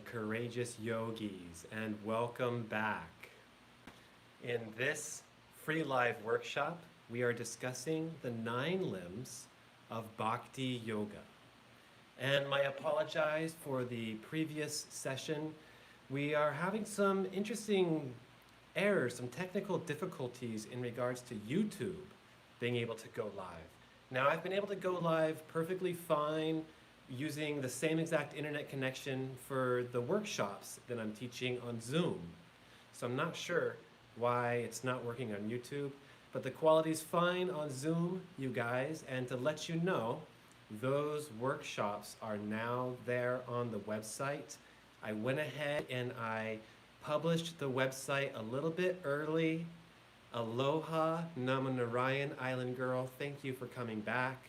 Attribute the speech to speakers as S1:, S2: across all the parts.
S1: Courageous yogis, and welcome back. In this free live workshop, we are discussing the 9 limbs of Bhakti Yoga. And I apologize for the previous session. We are having some interesting errors, some technical difficulties in regards to YouTube being able to go live. Now, I've been able to go live perfectly fine using the same exact internet connection for the workshops that I'm teaching on Zoom. So I'm not sure why it's not working on YouTube, but the quality's fine on Zoom, you guys, and to let you know, those workshops are now there on the website. I went ahead and I published the website a little bit early. Aloha, Namanarayan Island Girl, thank you for coming back.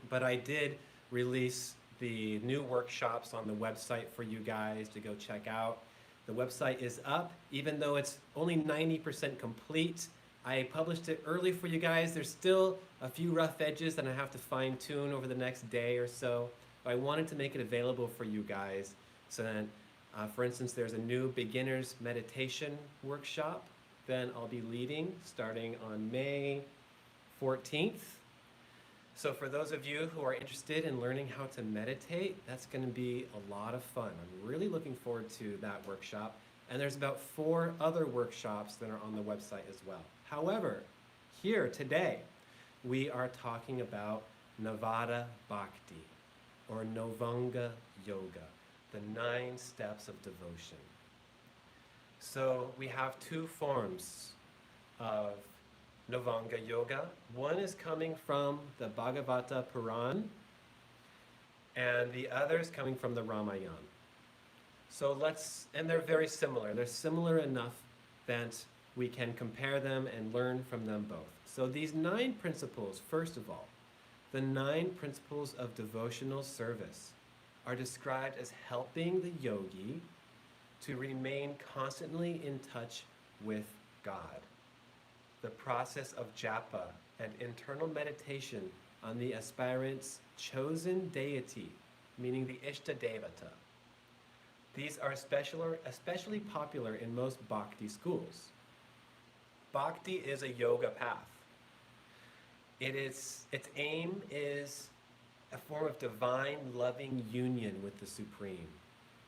S1: But I did release the new workshops on the website for you guys to go check out. The website is up, even though it's only 90% complete. I published it early for you guys. There's still a few rough edges that I have to fine tune over the next day or so. But I wanted to make it available for you guys. So then, for instance, there's a new beginner's meditation workshop. Then I'll be leading starting on May 14th. So for those of you who are interested in learning how to meditate, that's going to be a lot of fun. I'm really looking forward to that workshop. And there's about 4 other workshops that are on the website as well. However, here today, we are talking about Navada Bhakti, or Novanga Yoga, the 9 steps of devotion. So we have 2 forms of Novanga Yoga. One is coming from the Bhagavata Puran, and the other is coming from the Ramayana. So and they're very similar. They're similar enough that we can compare them and learn from them both. So these 9 principles, first of all, the 9 principles of devotional service are described as helping the yogi to remain constantly in touch with God. The process of japa and internal meditation on the aspirant's chosen deity, meaning the Ishta Devata. These are especially popular in most Bhakti schools. Bhakti is a yoga path. Its aim is a form of divine loving union with the Supreme.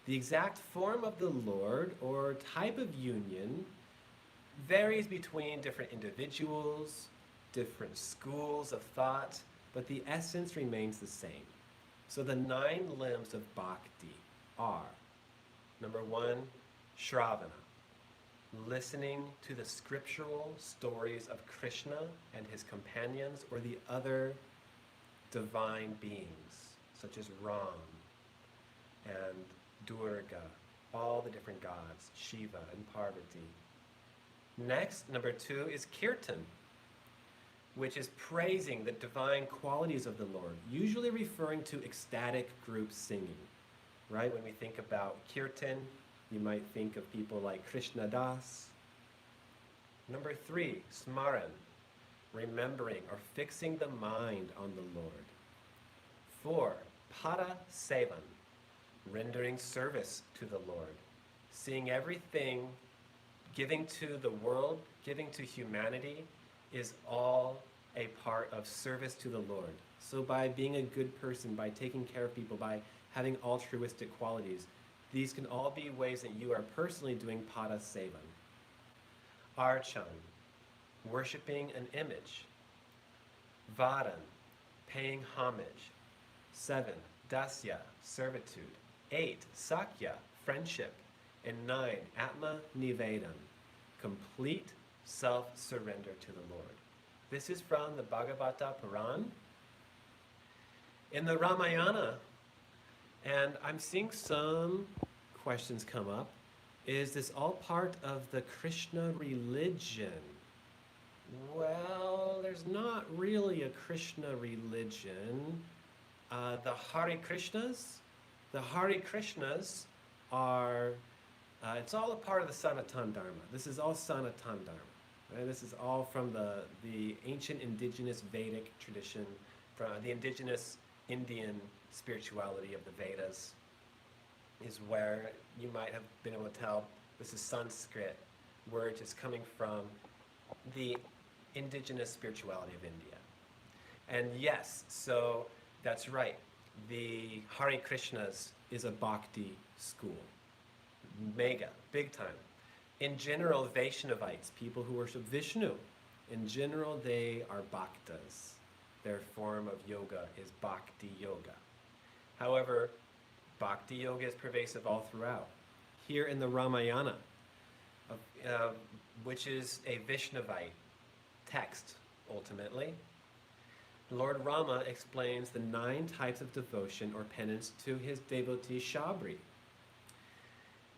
S1: The exact form of the Lord or type of union varies between different individuals, different schools of thought, but the essence remains the same. So the 9 limbs of Bhakti are, number 1, Shravana, listening to the scriptural stories of Krishna and his companions or the other divine beings, such as Ram and Durga, all the different gods, Shiva and Parvati. Next, number 2 is Kirtan, which is praising the divine qualities of the Lord, usually referring to ecstatic group singing, right? When we think about Kirtan, you might think of people like Krishna Das. Number 3, Smaran, remembering or fixing the mind on the Lord. 4, Pada Sevan, rendering service to the Lord, seeing everything, giving to the world, giving to humanity is all a part of service to the Lord. So by being a good person, by taking care of people, by having altruistic qualities, these can all be ways that you are personally doing Pada Sevan. Archan, worshiping an image. Vadan, paying homage. 7, Dasya, servitude. 8, Sakya, friendship. And 9, Atma Nivedan, complete self-surrender to the Lord. This is from the Bhagavata Puran. In the Ramayana, and I'm seeing some questions come up, is this all part of the Krishna religion? Well, there's not really a Krishna religion. The Hare Krishnas are it's all a part of the Sanatana Dharma. This is all Sanatana Dharma. Right? This is all from the ancient indigenous Vedic tradition, from the indigenous Indian spirituality of the Vedas. is where you might have been able to tell this is Sanskrit, word is coming from the indigenous spirituality of India. And yes, so that's right. The Hare Krishnas is a bhakti school. Mega, big time. In general, Vaishnavites, people who worship Vishnu, in general, they are bhaktas. Their form of yoga is bhakti yoga. However, bhakti yoga is pervasive all throughout. Here in the Ramayana, which is a Vaishnavite text, ultimately, Lord Rama explains the 9 types of devotion or penance to his devotee Shabri.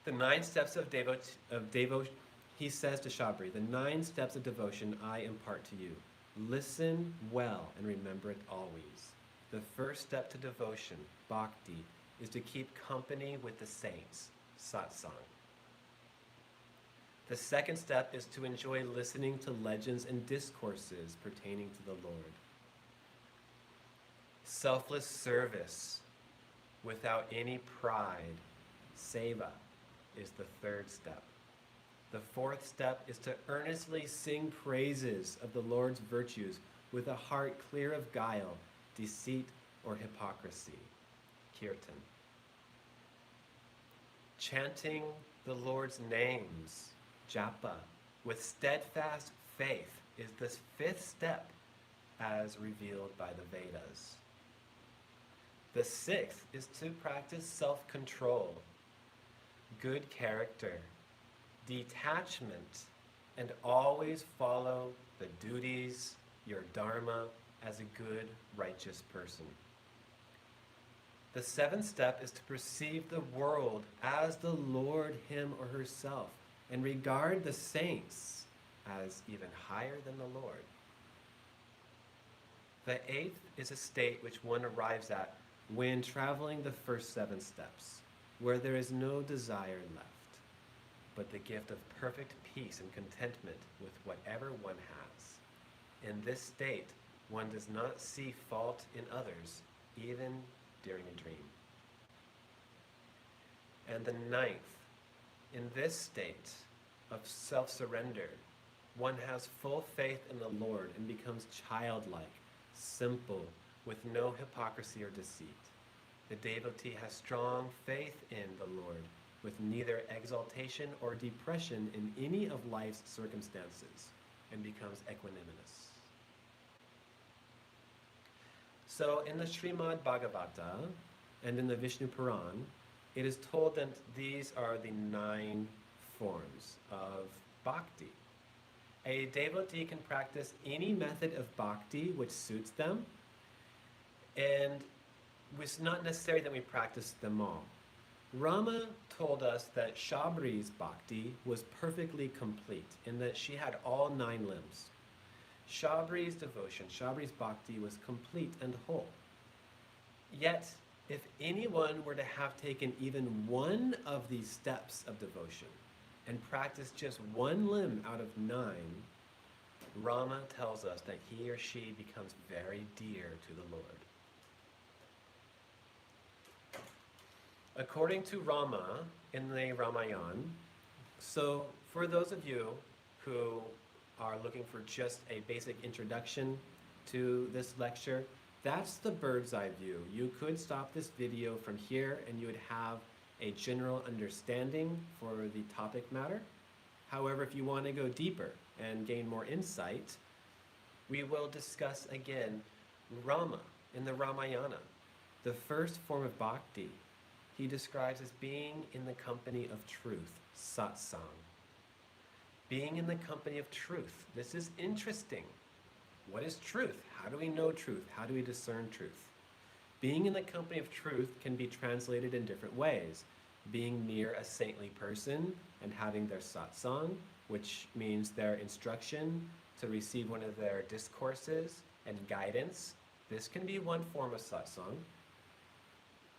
S1: The 9 steps of devotion, he says to Shabri, the 9 steps of devotion I impart to you. Listen well and remember it always. The first step to devotion, bhakti, is to keep company with the saints, satsang. The second step is to enjoy listening to legends and discourses pertaining to the Lord. Selfless service without any pride, seva, is the third step. The fourth step is to earnestly sing praises of the Lord's virtues with a heart clear of guile, deceit, or hypocrisy. Kirtan. Chanting the Lord's names, japa, with steadfast faith is the 5th step as revealed by the Vedas. The 6th is to practice self-control, good character, detachment, and always follow the duties, your dharma, as a good, righteous person. The 7th step is to perceive the world as the Lord, him or herself, and regard the saints as even higher than the Lord. The 8th is a state which one arrives at when traveling the first 7 steps, where there is no desire left, but the gift of perfect peace and contentment with whatever one has. In this state, one does not see fault in others, even during a dream. And the 9th, in this state of self-surrender, one has full faith in the Lord and becomes childlike, simple, with no hypocrisy or deceit. The devotee has strong faith in the Lord, with neither exaltation or depression in any of life's circumstances, and becomes equanimous. So in the Srimad Bhagavata and in the Vishnu Puran, it is told that these are the 9 forms of bhakti. A devotee can practice any method of bhakti which suits them, and it's not necessary that we practice them all. Rama told us that Shabri's bhakti was perfectly complete, in that she had all 9 limbs. Shabri's devotion, Shabri's bhakti, was complete and whole. Yet, if anyone were to have taken even one of these steps of devotion and practiced just one limb out of 9, Rama tells us that he or she becomes very dear to the Lord. According to Rama in the Ramayana, so for those of you who are looking for just a basic introduction to this lecture, that's the bird's eye view. You could stop this video from here and you would have a general understanding for the topic matter. However, if you want to go deeper and gain more insight, we will discuss again Rama in the Ramayana. The first form of bhakti he describes as being in the company of truth, Satsang. Being in the company of truth. This is interesting. What is truth? How do we know truth? How do we discern truth? Being in the company of truth can be translated in different ways. Being near a saintly person and having their satsang, which means their instruction to receive one of their discourses and guidance. This can be one form of satsang.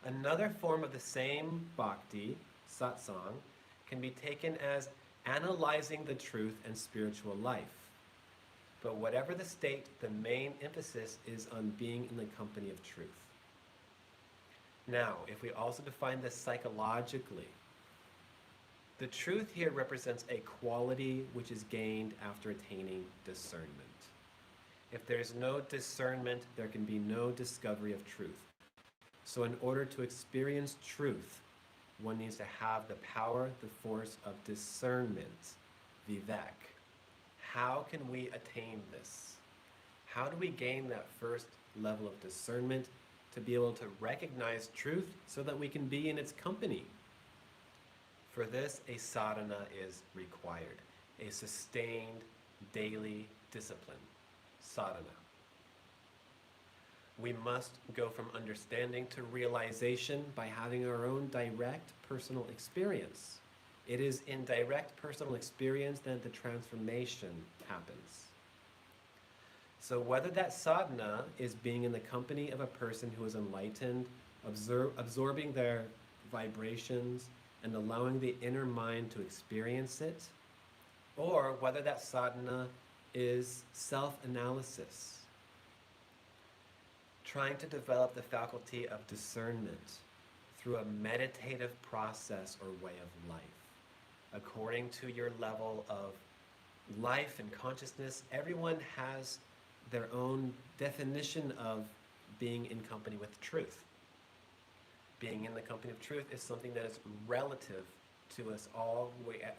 S1: Another form of the same bhakti, satsang, can be taken as analyzing the truth and spiritual life. But whatever the state, the main emphasis is on being in the company of truth. Now, if we also define this psychologically, the truth here represents a quality which is gained after attaining discernment. If there is no discernment, there can be no discovery of truth. So in order to experience truth, one needs to have the power, the force of discernment, vivek. How can we attain this? How do we gain that first level of discernment to be able to recognize truth so that we can be in its company? For this, a sadhana is required, a sustained daily discipline, sadhana. We must go from understanding to realization by having our own direct personal experience. It is in direct personal experience that the transformation happens. So whether that sadhana is being in the company of a person who is enlightened, absorbing their vibrations, and allowing the inner mind to experience it, or whether that sadhana is self-analysis, trying to develop the faculty of discernment through a meditative process or way of life. According to your level of life and consciousness, everyone has their own definition of being in company with truth. Being in the company of truth is something that is relative to us all,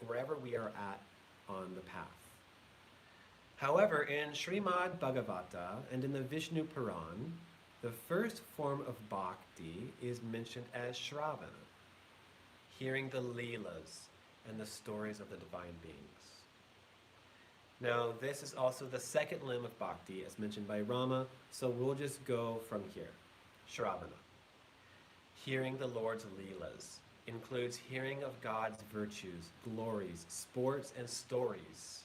S1: wherever we are at on the path. However, in Srimad Bhagavata and in the Vishnu Puran, the first form of bhakti is mentioned as Shravana, hearing the leelas and the stories of the divine beings. Now, this is also the second limb of bhakti, as mentioned by Rama, so we'll just go from here. Shravana. Hearing the Lord's leelas includes hearing of God's virtues, glories, sports, and stories.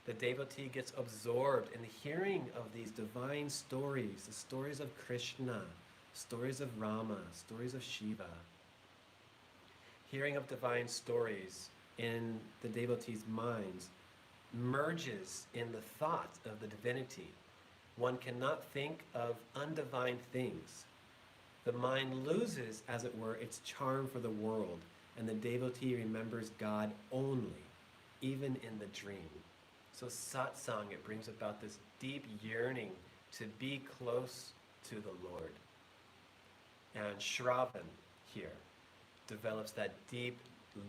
S1: The devotee gets absorbed in the hearing of these divine stories, the stories of Krishna, stories of Rama, stories of Shiva. Hearing of divine stories in the devotee's minds merges in the thought of the divinity. One cannot think of undivine things. The mind loses, as it were, its charm for the world, and the devotee remembers God only, even in the dream. So satsang, it brings about this deep yearning to be close to the Lord. And Shravan here develops that deep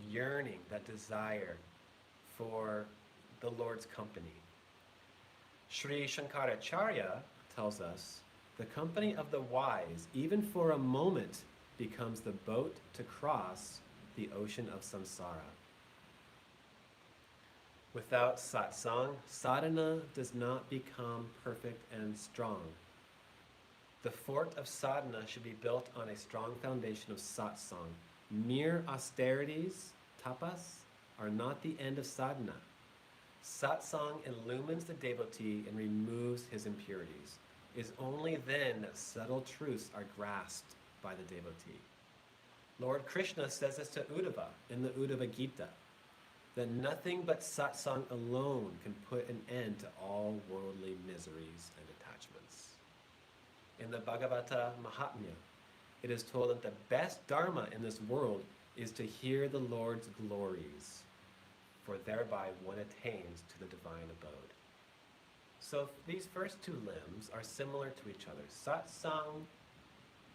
S1: yearning, that desire for the Lord's company. Sri Shankaracharya tells us, the company of the wise, even for a moment, becomes the boat to cross the ocean of samsara. Without satsang, sadhana does not become perfect and strong. The fort of sadhana should be built on a strong foundation of satsang. Mere austerities, tapas, are not the end of sadhana. Satsang illumines the devotee and removes his impurities. It is only then that subtle truths are grasped by the devotee. Lord Krishna says this to Uddhava in the Uddhava Gita, that nothing but satsang alone can put an end to all worldly miseries and attachments. In the Bhagavata Mahatmya, it is told that the best dharma in this world is to hear the Lord's glories, for thereby one attains to the divine abode. So these first two limbs are similar to each other, satsang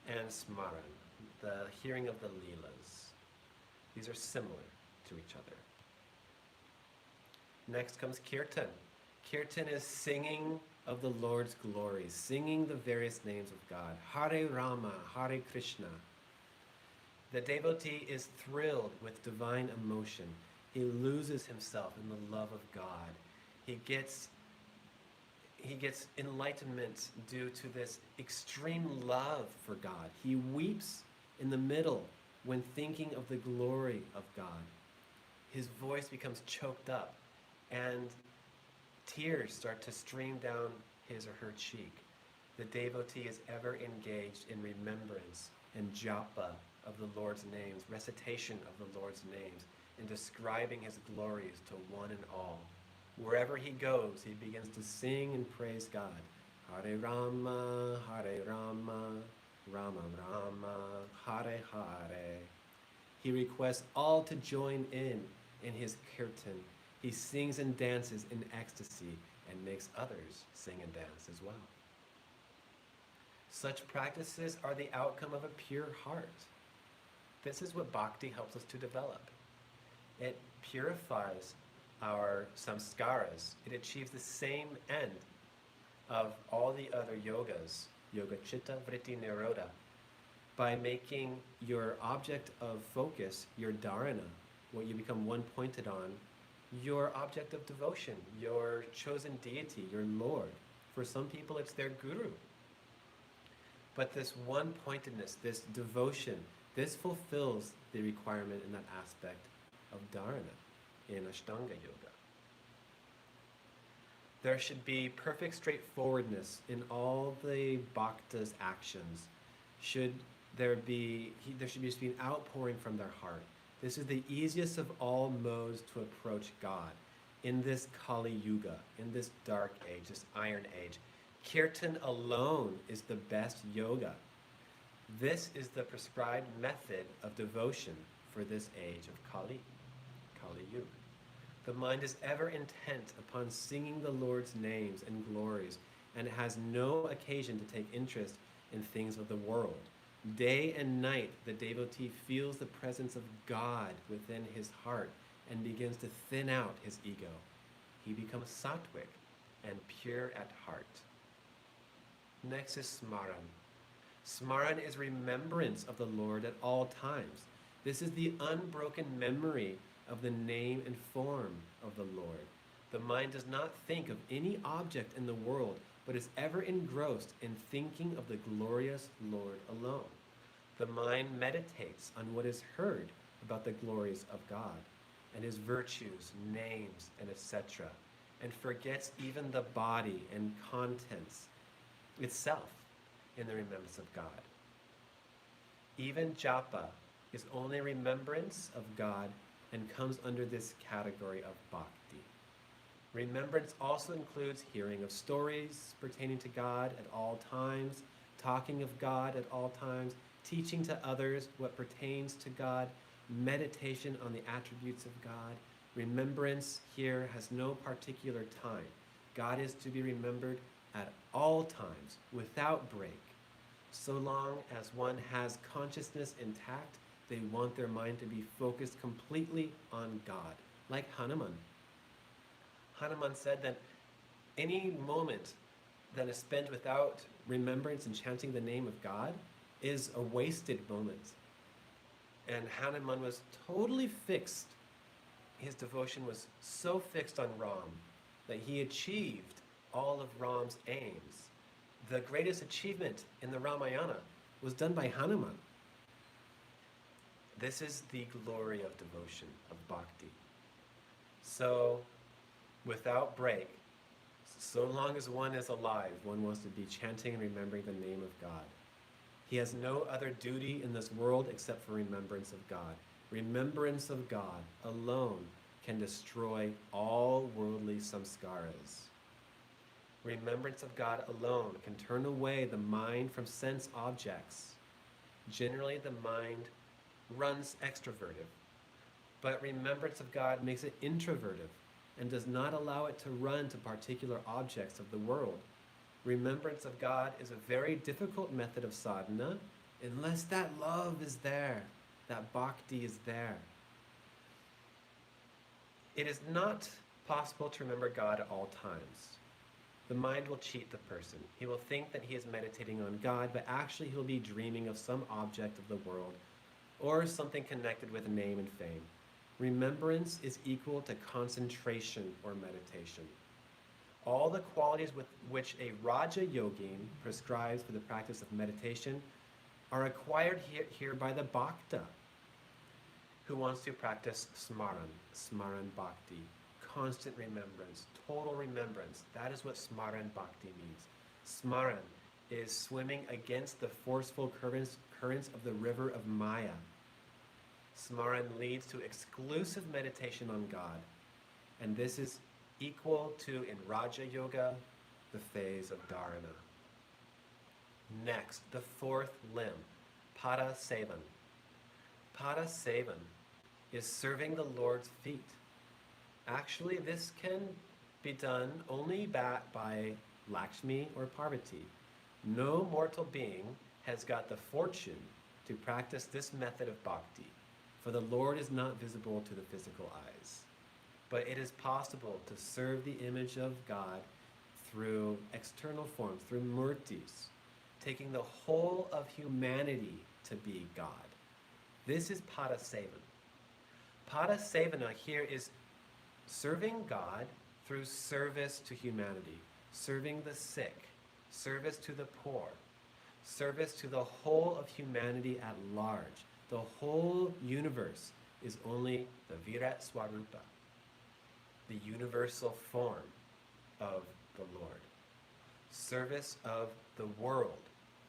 S1: and smaran, the hearing of the leelas. These are similar to each other. Next comes Kirtan. Kirtan is singing of the Lord's glories, singing the various names of God. Hare Rama, Hare Krishna. The devotee is thrilled with divine emotion. He loses himself in the love of God. He gets enlightenment due to this extreme love for God. He weeps in the middle when thinking of the glory of God. His voice becomes choked up, and tears start to stream down his or her cheek. The devotee is ever engaged in remembrance and japa of the Lord's names, recitation of the Lord's names, and describing his glories to one and all. Wherever he goes, he begins to sing and praise God. Hare Rama, Rama, Rama, Hare Hare. He requests all to join in his Kirtan. He sings and dances in ecstasy and makes others sing and dance as well. Such practices are the outcome of a pure heart. This is what Bhakti helps us to develop. It purifies our samskaras. It achieves the same end of all the other yogas, yoga chitta, vritti, nirodha, by making your object of focus, your dharana, what you become one-pointed on, your object of devotion, your chosen deity, your Lord. For some people, it's their guru. But this one-pointedness, this devotion, this fulfills the requirement in that aspect of dharana in Ashtanga Yoga. There should be perfect straightforwardness in all the bhaktas' actions. There should be just be an outpouring from their heart. This is the easiest of all modes to approach God in this Kali Yuga, in this dark age, this iron age. Kirtan alone is the best yoga. This is the prescribed method of devotion for this age of Kali Yuga. The mind is ever intent upon singing the Lord's names and glories, and it has no occasion to take interest in things of the world. Day and night, the devotee feels the presence of God within his heart and begins to thin out his ego. He becomes sattvic and pure at heart. Next is Smaran. Smaran is remembrance of the Lord at all times. This is the unbroken memory of the name and form of the Lord. The mind does not think of any object in the world, but is ever engrossed in thinking of the glorious Lord alone. The mind meditates on what is heard about the glories of God and his virtues, names, and etc., and forgets even the body and contents itself in the remembrance of God. Even japa is only remembrance of God and comes under this category of bhakti. Remembrance also includes hearing of stories pertaining to God at all times, talking of God at all times, teaching to others what pertains to God, meditation on the attributes of God. Remembrance here has no particular time. God is to be remembered at all times, without break. So long as one has consciousness intact, they want their mind to be focused completely on God, like Hanuman. Hanuman said that any moment that is spent without remembrance and chanting the name of God is a wasted moment. And Hanuman was totally fixed. His devotion was so fixed on Ram that he achieved all of Ram's aims. The greatest achievement in the Ramayana was done by Hanuman. This is the glory of devotion, of bhakti. So, without break, so long as one is alive, one wants to be chanting and remembering the name of God. He has no other duty in this world except for remembrance of God. Remembrance of God alone can destroy all worldly samskaras. Remembrance of God alone can turn away the mind from sense objects. Generally, the mind runs extroverted, but remembrance of God makes it introverted and does not allow it to run to particular objects of the world. Remembrance of God is a very difficult method of sadhana unless that love is there, that bhakti is there. It is not possible to remember God at all times. The mind will cheat the person. He will think that he is meditating on God, but actually he'll be dreaming of some object of the world or something connected with name and fame. Remembrance is equal to concentration or meditation. All the qualities with which a Raja Yogin prescribes for the practice of meditation are acquired here by the Bhakta, who wants to practice Smaran Bhakti, constant remembrance, total remembrance. That is what Smaran Bhakti means. Smaran is swimming against the forceful currents of the river of Maya. Smaran leads to exclusive meditation on God, and this is equal to, in Raja Yoga, the phase of Dharana. Next, the fourth limb, pada sevan. Pada sevan is serving the Lord's feet. Actually, this can be done only by Lakshmi or Parvati. No mortal being has got the fortune to practice this method of bhakti, for the Lord is not visible to the physical eyes. But it is possible to serve the image of God through external forms, through murtis, taking the whole of humanity to be God. This is pada sevan. Pada sevana here is serving God through service to humanity, serving the sick, service to the poor, service to the whole of humanity at large. The whole universe is only the Virat Swarupa, the universal form of the Lord. Service of the world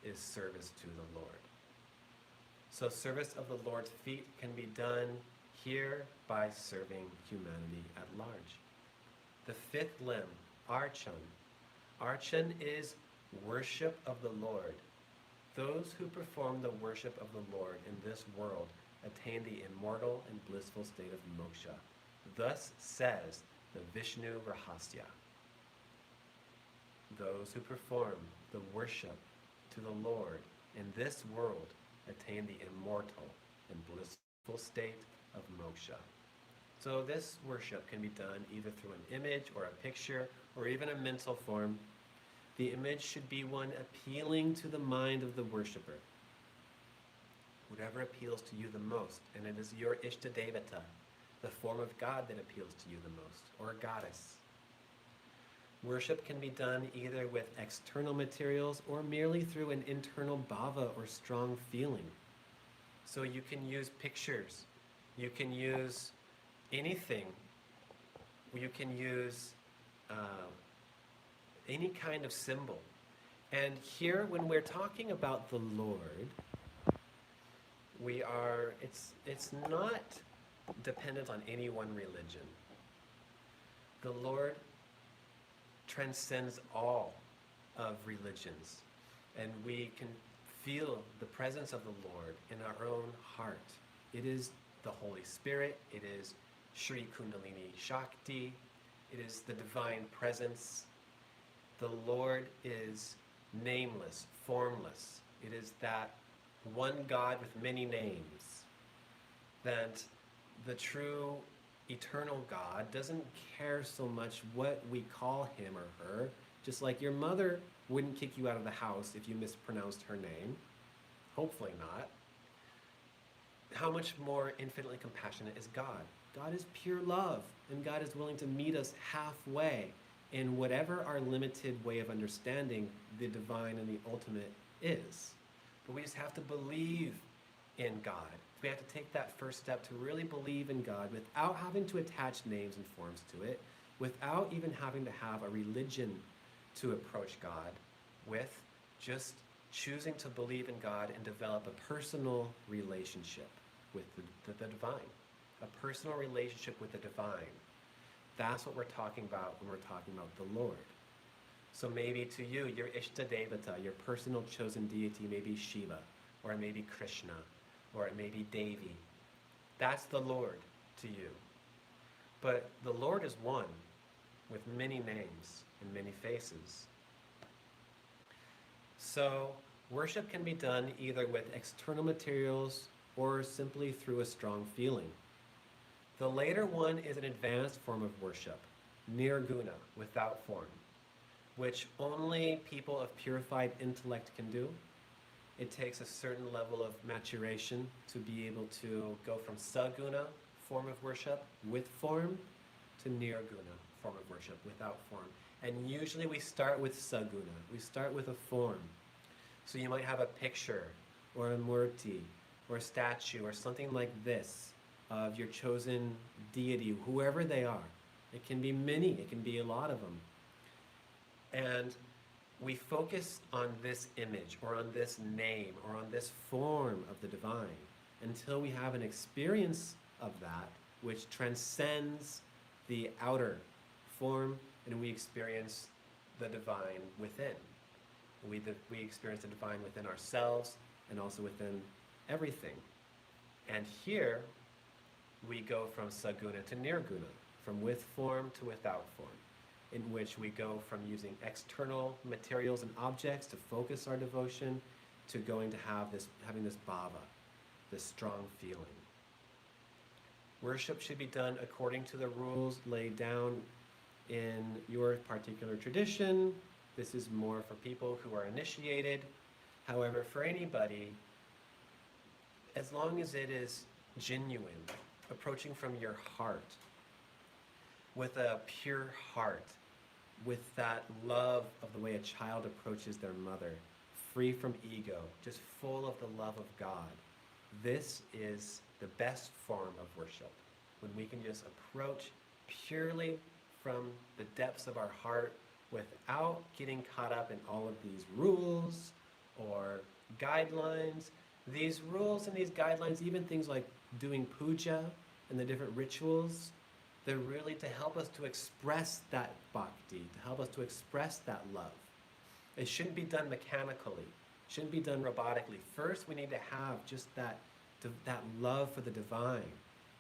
S1: is service to the Lord. So service of the Lord's feet can be done here by serving humanity at large. The fifth limb, archan. Archan is worship of the Lord. Those who perform the worship of the Lord in this world attain the immortal and blissful state of moksha. Thus says the Vishnu Rahasya. Those who perform the worship to the Lord in this world attain the immortal and blissful state of moksha. So this worship can be done either through an image or a picture or even a mental form. The image should be one appealing to the mind of the worshipper. Whatever appeals to you the most, and it is your Ishta Devata, the form of God that appeals to you the most, or a goddess. Worship can be done either with external materials or merely through an internal bhava or strong feeling. So you can use pictures, you can use anything, you can use any kind of symbol. And here, when we're talking about the Lord, it's not dependent on any one religion. The Lord transcends all of religions, and we can feel the presence of the Lord in our own heart. It is the Holy Spirit, it is Shri Kundalini Shakti, it is the divine presence. The Lord is nameless, formless. It is that one God with many names. That the true eternal God doesn't care so much what we call him or her, just like your mother wouldn't kick you out of the house if you mispronounced her name. Hopefully not. How much more infinitely compassionate is God? God is pure love, and God is willing to meet us halfway in whatever our limited way of understanding the divine and the ultimate is. But we just have to believe in God. We have to take that first step to really believe in God without having to attach names and forms to it, without even having to have a religion to approach God with, just choosing to believe in God and develop a personal relationship with the divine, a personal relationship with the divine. That's what we're talking about when we're talking about the Lord. So maybe to you, your Ishta Devata, your personal chosen deity, may be Shiva, or it may be Krishna, or it may be Devi. That's the Lord to you. But the Lord is one, with many names and many faces. So worship can be done either with external materials or simply through a strong feeling. The later one is an advanced form of worship, nirguna, without form, which only people of purified intellect can do. It takes a certain level of maturation to be able to go from saguna, form of worship, with form, to nirguna, form of worship, without form. And usually we start with saguna. We start with a form. So you might have a picture, or a murti, or a statue, or something like this, of your chosen deity, whoever they are. It can be many, it can be a lot of them. And we focus on this image, or on this name, or on this form of the divine, until we have an experience of that which transcends the outer form, and we experience the divine within. We experience the divine within ourselves and also within everything. And here we go from saguna to nirguna, from with form to without form, in which we go from using external materials and objects to focus our devotion to having this bhava, this strong feeling. Worship should be done according to the rules laid down in your particular tradition. This is more for people who are initiated. However, for anybody, as long as it is genuine, approaching from your heart, with a pure heart, with that love of the way a child approaches their mother, free from ego, just full of the love of God. This is the best form of worship, when we can just approach purely from the depths of our heart without getting caught up in all of these rules or guidelines. These rules and these guidelines, even things like doing puja and the different rituals, they're really to help us to express that bhakti, to help us to express that love. It shouldn't be done mechanically, shouldn't be done robotically. First, we need to have just that love for the divine.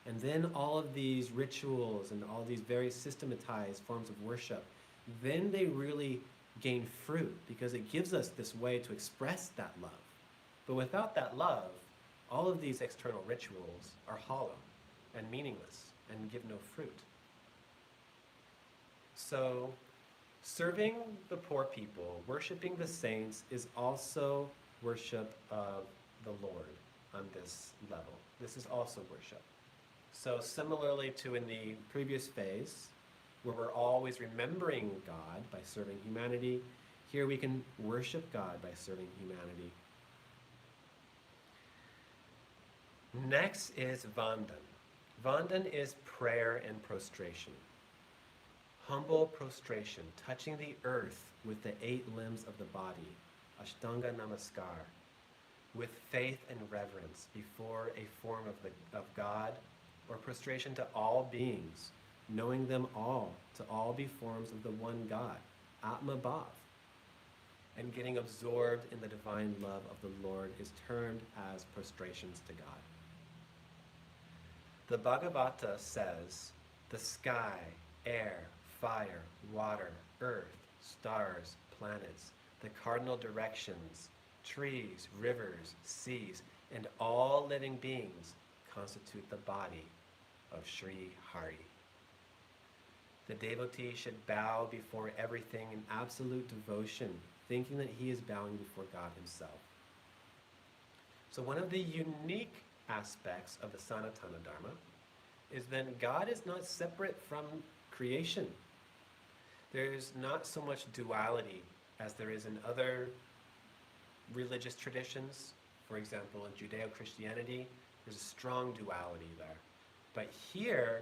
S1: And then all of these rituals and all these very systematized forms of worship, then they really gain fruit, because it gives us this way to express that love. But without that love, all of these external rituals are hollow and meaningless and give no fruit. So, serving the poor people, worshiping the saints, is also worship of the Lord on this level. This is also worship. So similarly to in the previous phase, where we're always remembering God by serving humanity, here we can worship God by serving humanity. Next is Vandan. Vandan is prayer and prostration. Humble prostration, touching the earth with the 8 limbs of the body, Ashtanga Namaskar, with faith and reverence before a form of God, or prostration to all beings, knowing them all to all be forms of the one God, Atma Bhav. And getting absorbed in the divine love of the Lord is termed as prostrations to God. The Bhagavata says, the sky, air, fire, water, earth, stars, planets, the cardinal directions, trees, rivers, seas, and all living beings constitute the body of Sri Hari. The devotee should bow before everything in absolute devotion, thinking that he is bowing before God himself. So one of the unique aspects of the Sanatana Dharma is that God is not separate from creation. There's not so much duality as there is in other religious traditions. For example, in Judeo-Christianity, there's a strong duality there. But here,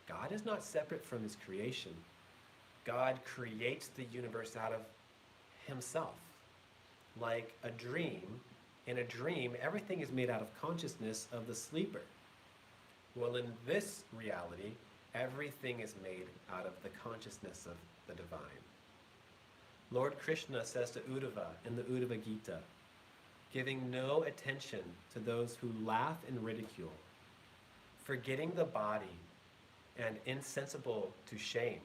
S1: God is not separate from his creation. God creates the universe out of himself. Like a dream, in a dream, everything is made out of consciousness of the sleeper. Well, in this reality, everything is made out of the consciousness of the divine. Lord Krishna says to Uddhava in the Uddhava Gita, giving no attention to those who laugh and ridicule, forgetting the body and insensible to shame,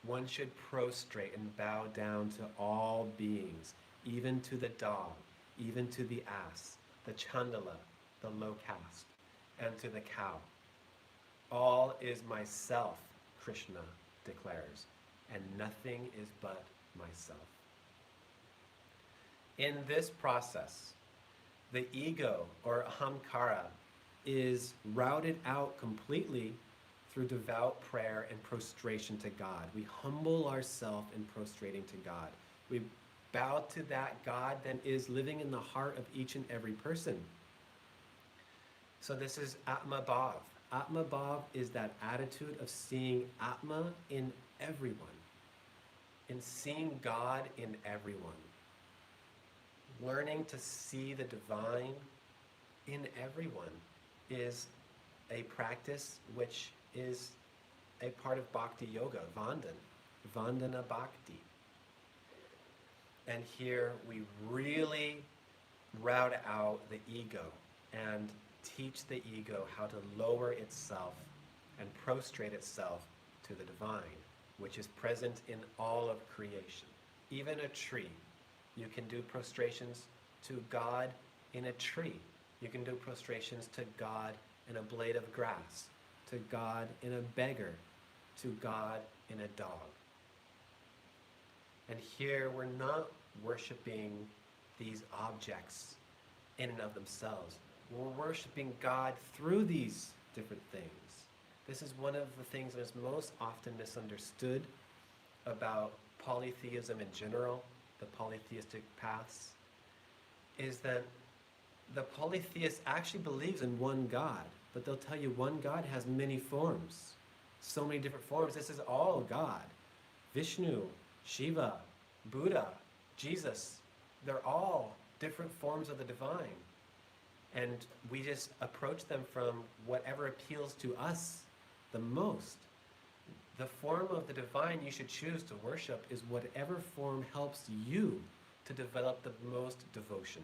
S1: one should prostrate and bow down to all beings, even to the dog, even to the ass, the chandala, the low caste, and to the cow. All is myself, Krishna declares, and nothing is but myself. In this process, the ego, or ahamkara, is routed out completely through devout prayer and prostration to God. We humble ourselves in prostrating to God. We bow to that God that is living in the heart of each and every person. So this is Atma Bhav. Atma Bhav is that attitude of seeing Atma in everyone, in seeing God in everyone. Learning to see the divine in everyone is a practice which is a part of Bhakti Yoga, Vandana Bhakti. And here we really rout out the ego and teach the ego how to lower itself and prostrate itself to the divine, which is present in all of creation. Even a tree. You can do prostrations to God in a tree. You can do prostrations to God in a blade of grass, to God in a beggar, to God in a dog. And here we're not worshiping these objects in and of themselves. We're worshiping God through these different things. This is one of the things that is most often misunderstood about polytheism in general, the polytheistic paths, is that the polytheist actually believes in one God, but they'll tell you one God has many forms, so many different forms. This is all God. Vishnu, Shiva, Buddha, Jesus, they're all different forms of the divine. And we just approach them from whatever appeals to us the most. The form of the divine you should choose to worship is whatever form helps you to develop the most devotion.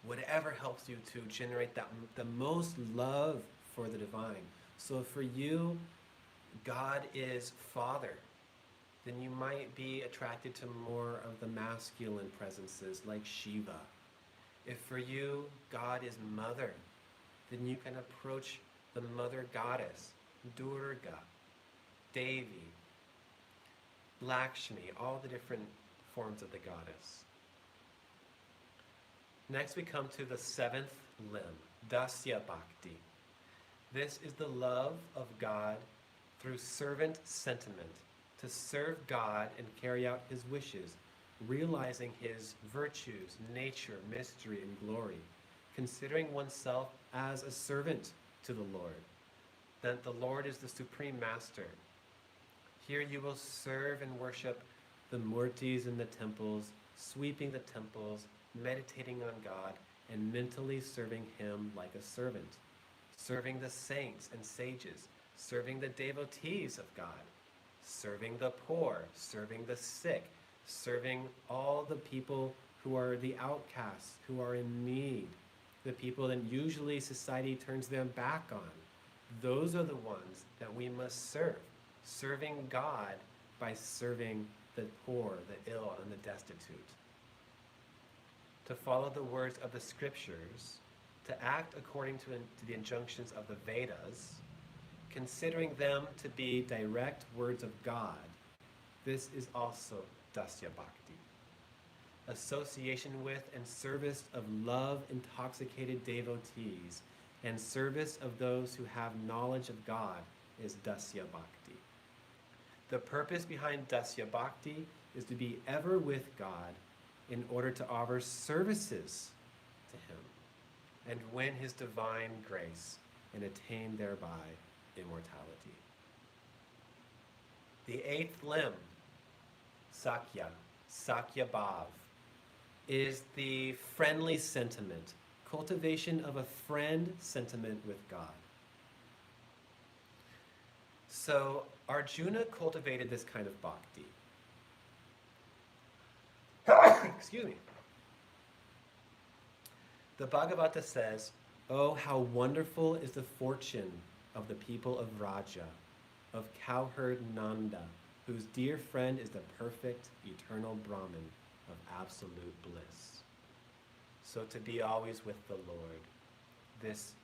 S1: Whatever helps you to generate the most love for the divine. So for you, God is Father. Then you might be attracted to more of the masculine presences like Shiva. If for you, God is Mother, then you can approach the Mother Goddess, Durga, Devi, Lakshmi, all the different forms of the goddess. Next we come to the seventh limb, Dasya Bhakti. This is the love of God through servant sentiment, to serve God and carry out his wishes, realizing his virtues, nature, mystery, and glory, considering oneself as a servant to the Lord, that the Lord is the supreme master. Here you will serve and worship the murtis in the temples, sweeping the temples, meditating on God, and mentally serving him like a servant, serving the saints and sages, serving the devotees of God, serving the poor, serving the sick, serving all the people who are the outcasts, who are in need, the people that usually society turns them back on. Those are the ones that we must serve, serving God by serving the poor, the ill, and the destitute. To follow the words of the Scriptures, to act according to the injunctions of the Vedas, considering them to be direct words of God, this is also Dasya Bhakti. Association with and service of love-intoxicated devotees and service of those who have knowledge of God is Dasya Bhakti. The purpose behind Dasya Bhakti is to be ever with God in order to offer services to him and win his divine grace and attain thereby immortality. The eighth limb, Sakya, Sakya Bhav, is the friendly sentiment, cultivation of a friend sentiment with God. So Arjuna cultivated this kind of bhakti. Excuse me. The Bhagavata says, "Oh, how wonderful is the fortune of the people of Raja, of cowherd Nanda, whose dear friend is the perfect, eternal Brahman of absolute bliss." So to be always with the Lord, this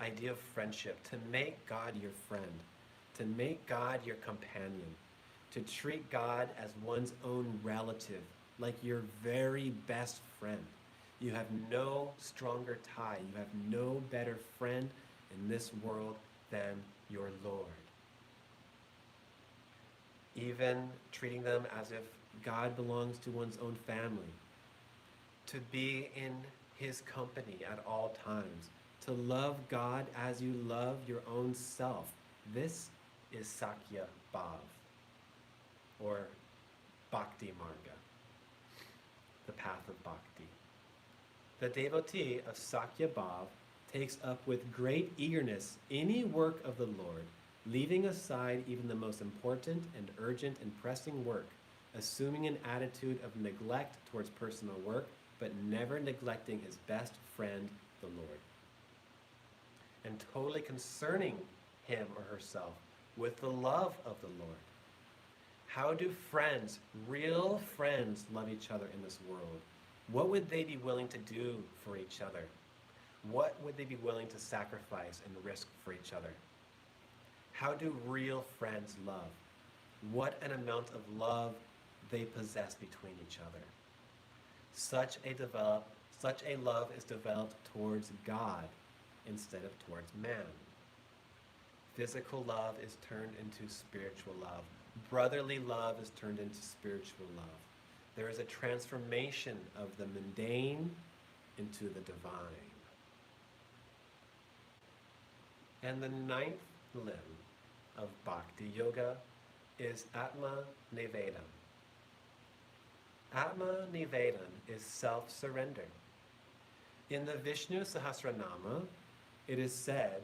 S1: idea of friendship, to make God your friend, to make God your companion, to treat God as one's own relative, like your very best friend. You have no stronger tie, you have no better friend in this world than your Lord. Even treating them as if God belongs to one's own family. To be in his company at all times. To love God as you love your own self. This is Sakya Bhav, or Bhakti Marga, the path of Bhakti. The devotee of Sakya Bhav takes up with great eagerness any work of the Lord, leaving aside even the most important and urgent and pressing work, assuming an attitude of neglect towards personal work, but never neglecting his best friend, the Lord, and totally concerning him or herself with the love of the Lord. How do friends, real friends, love each other in this world? What would they be willing to do for each other? What would they be willing to sacrifice and risk for each other? How do real friends love? What an amount of love they possess between each other. Such a love is developed towards God instead of towards man. Physical love is turned into spiritual love. Brotherly love is turned into spiritual love. There is a transformation of the mundane into the divine. And the ninth limb of Bhakti Yoga is Atma Nivedana. Atma Nivedana is self-surrender. In the Vishnu Sahasranama, it is said,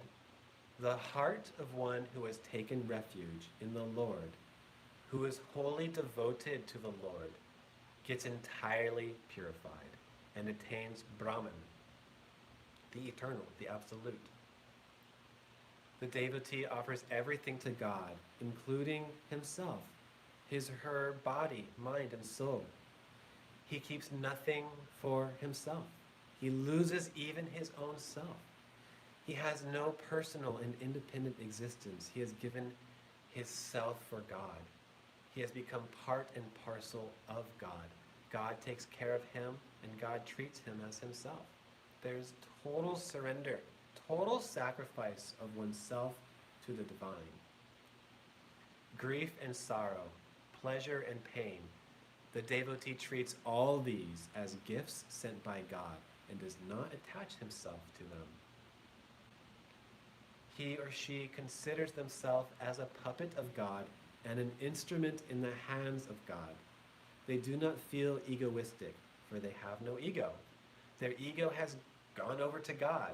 S1: the heart of one who has taken refuge in the Lord, who is wholly devoted to the Lord, gets entirely purified and attains Brahman, the eternal, the absolute. The devotee offers everything to God, including himself, his or her body, mind, and soul. He keeps nothing for himself. He loses even his own self. He has no personal and independent existence. He has given his self for God. He has become part and parcel of God. God takes care of him, and God treats him as himself. There's total surrender, total sacrifice of oneself to the divine. Grief and sorrow, pleasure and pain, the devotee treats all these as gifts sent by God and does not attach himself to them. He or she considers themselves as a puppet of God and an instrument in the hands of God. They do not feel egoistic, for they have no ego. Their ego has gone over to God.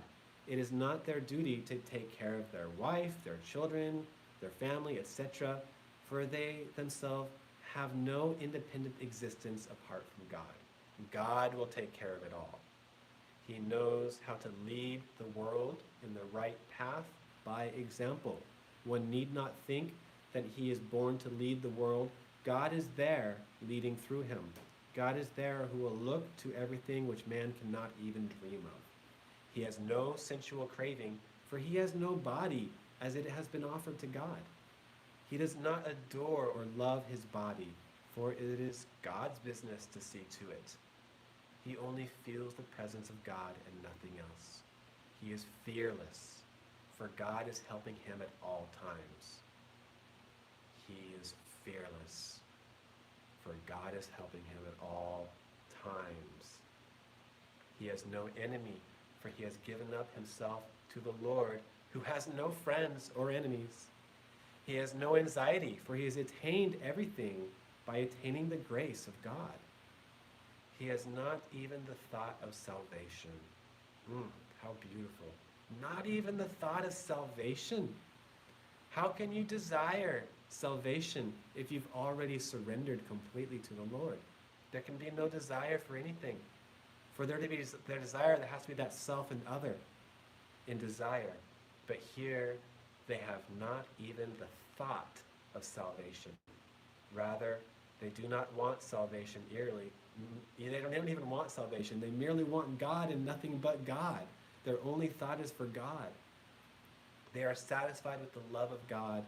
S1: It is not their duty to take care of their wife, their children, their family, etc., for they themselves have no independent existence apart from God. God will take care of it all. He knows how to lead the world in the right path by example. One need not think that he is born to lead the world. God is there leading through him. God is there who will look to everything which man cannot even dream of. He has no sensual craving, for he has no body as it has been offered to God. He does not adore or love his body, for it is God's business to see to it. He only feels the presence of God and nothing else. He is fearless, for God is helping him at all times. He is fearless, for God is helping him at all times. He has no enemy, for he has given up himself to the Lord, who has no friends or enemies. He has no anxiety, for he has attained everything by attaining the grace of God. He has not even the thought of salvation. How beautiful. Not even the thought of salvation. How can you desire salvation if you've already surrendered completely to the Lord? There can be no desire for anything. For there to be their desire, there has to be that self and other in desire. But here, they have not even the thought of salvation. Rather, they do not want salvation early. They don't even want salvation. They merely want God and nothing but God. Their only thought is for God. They are satisfied with the love of God.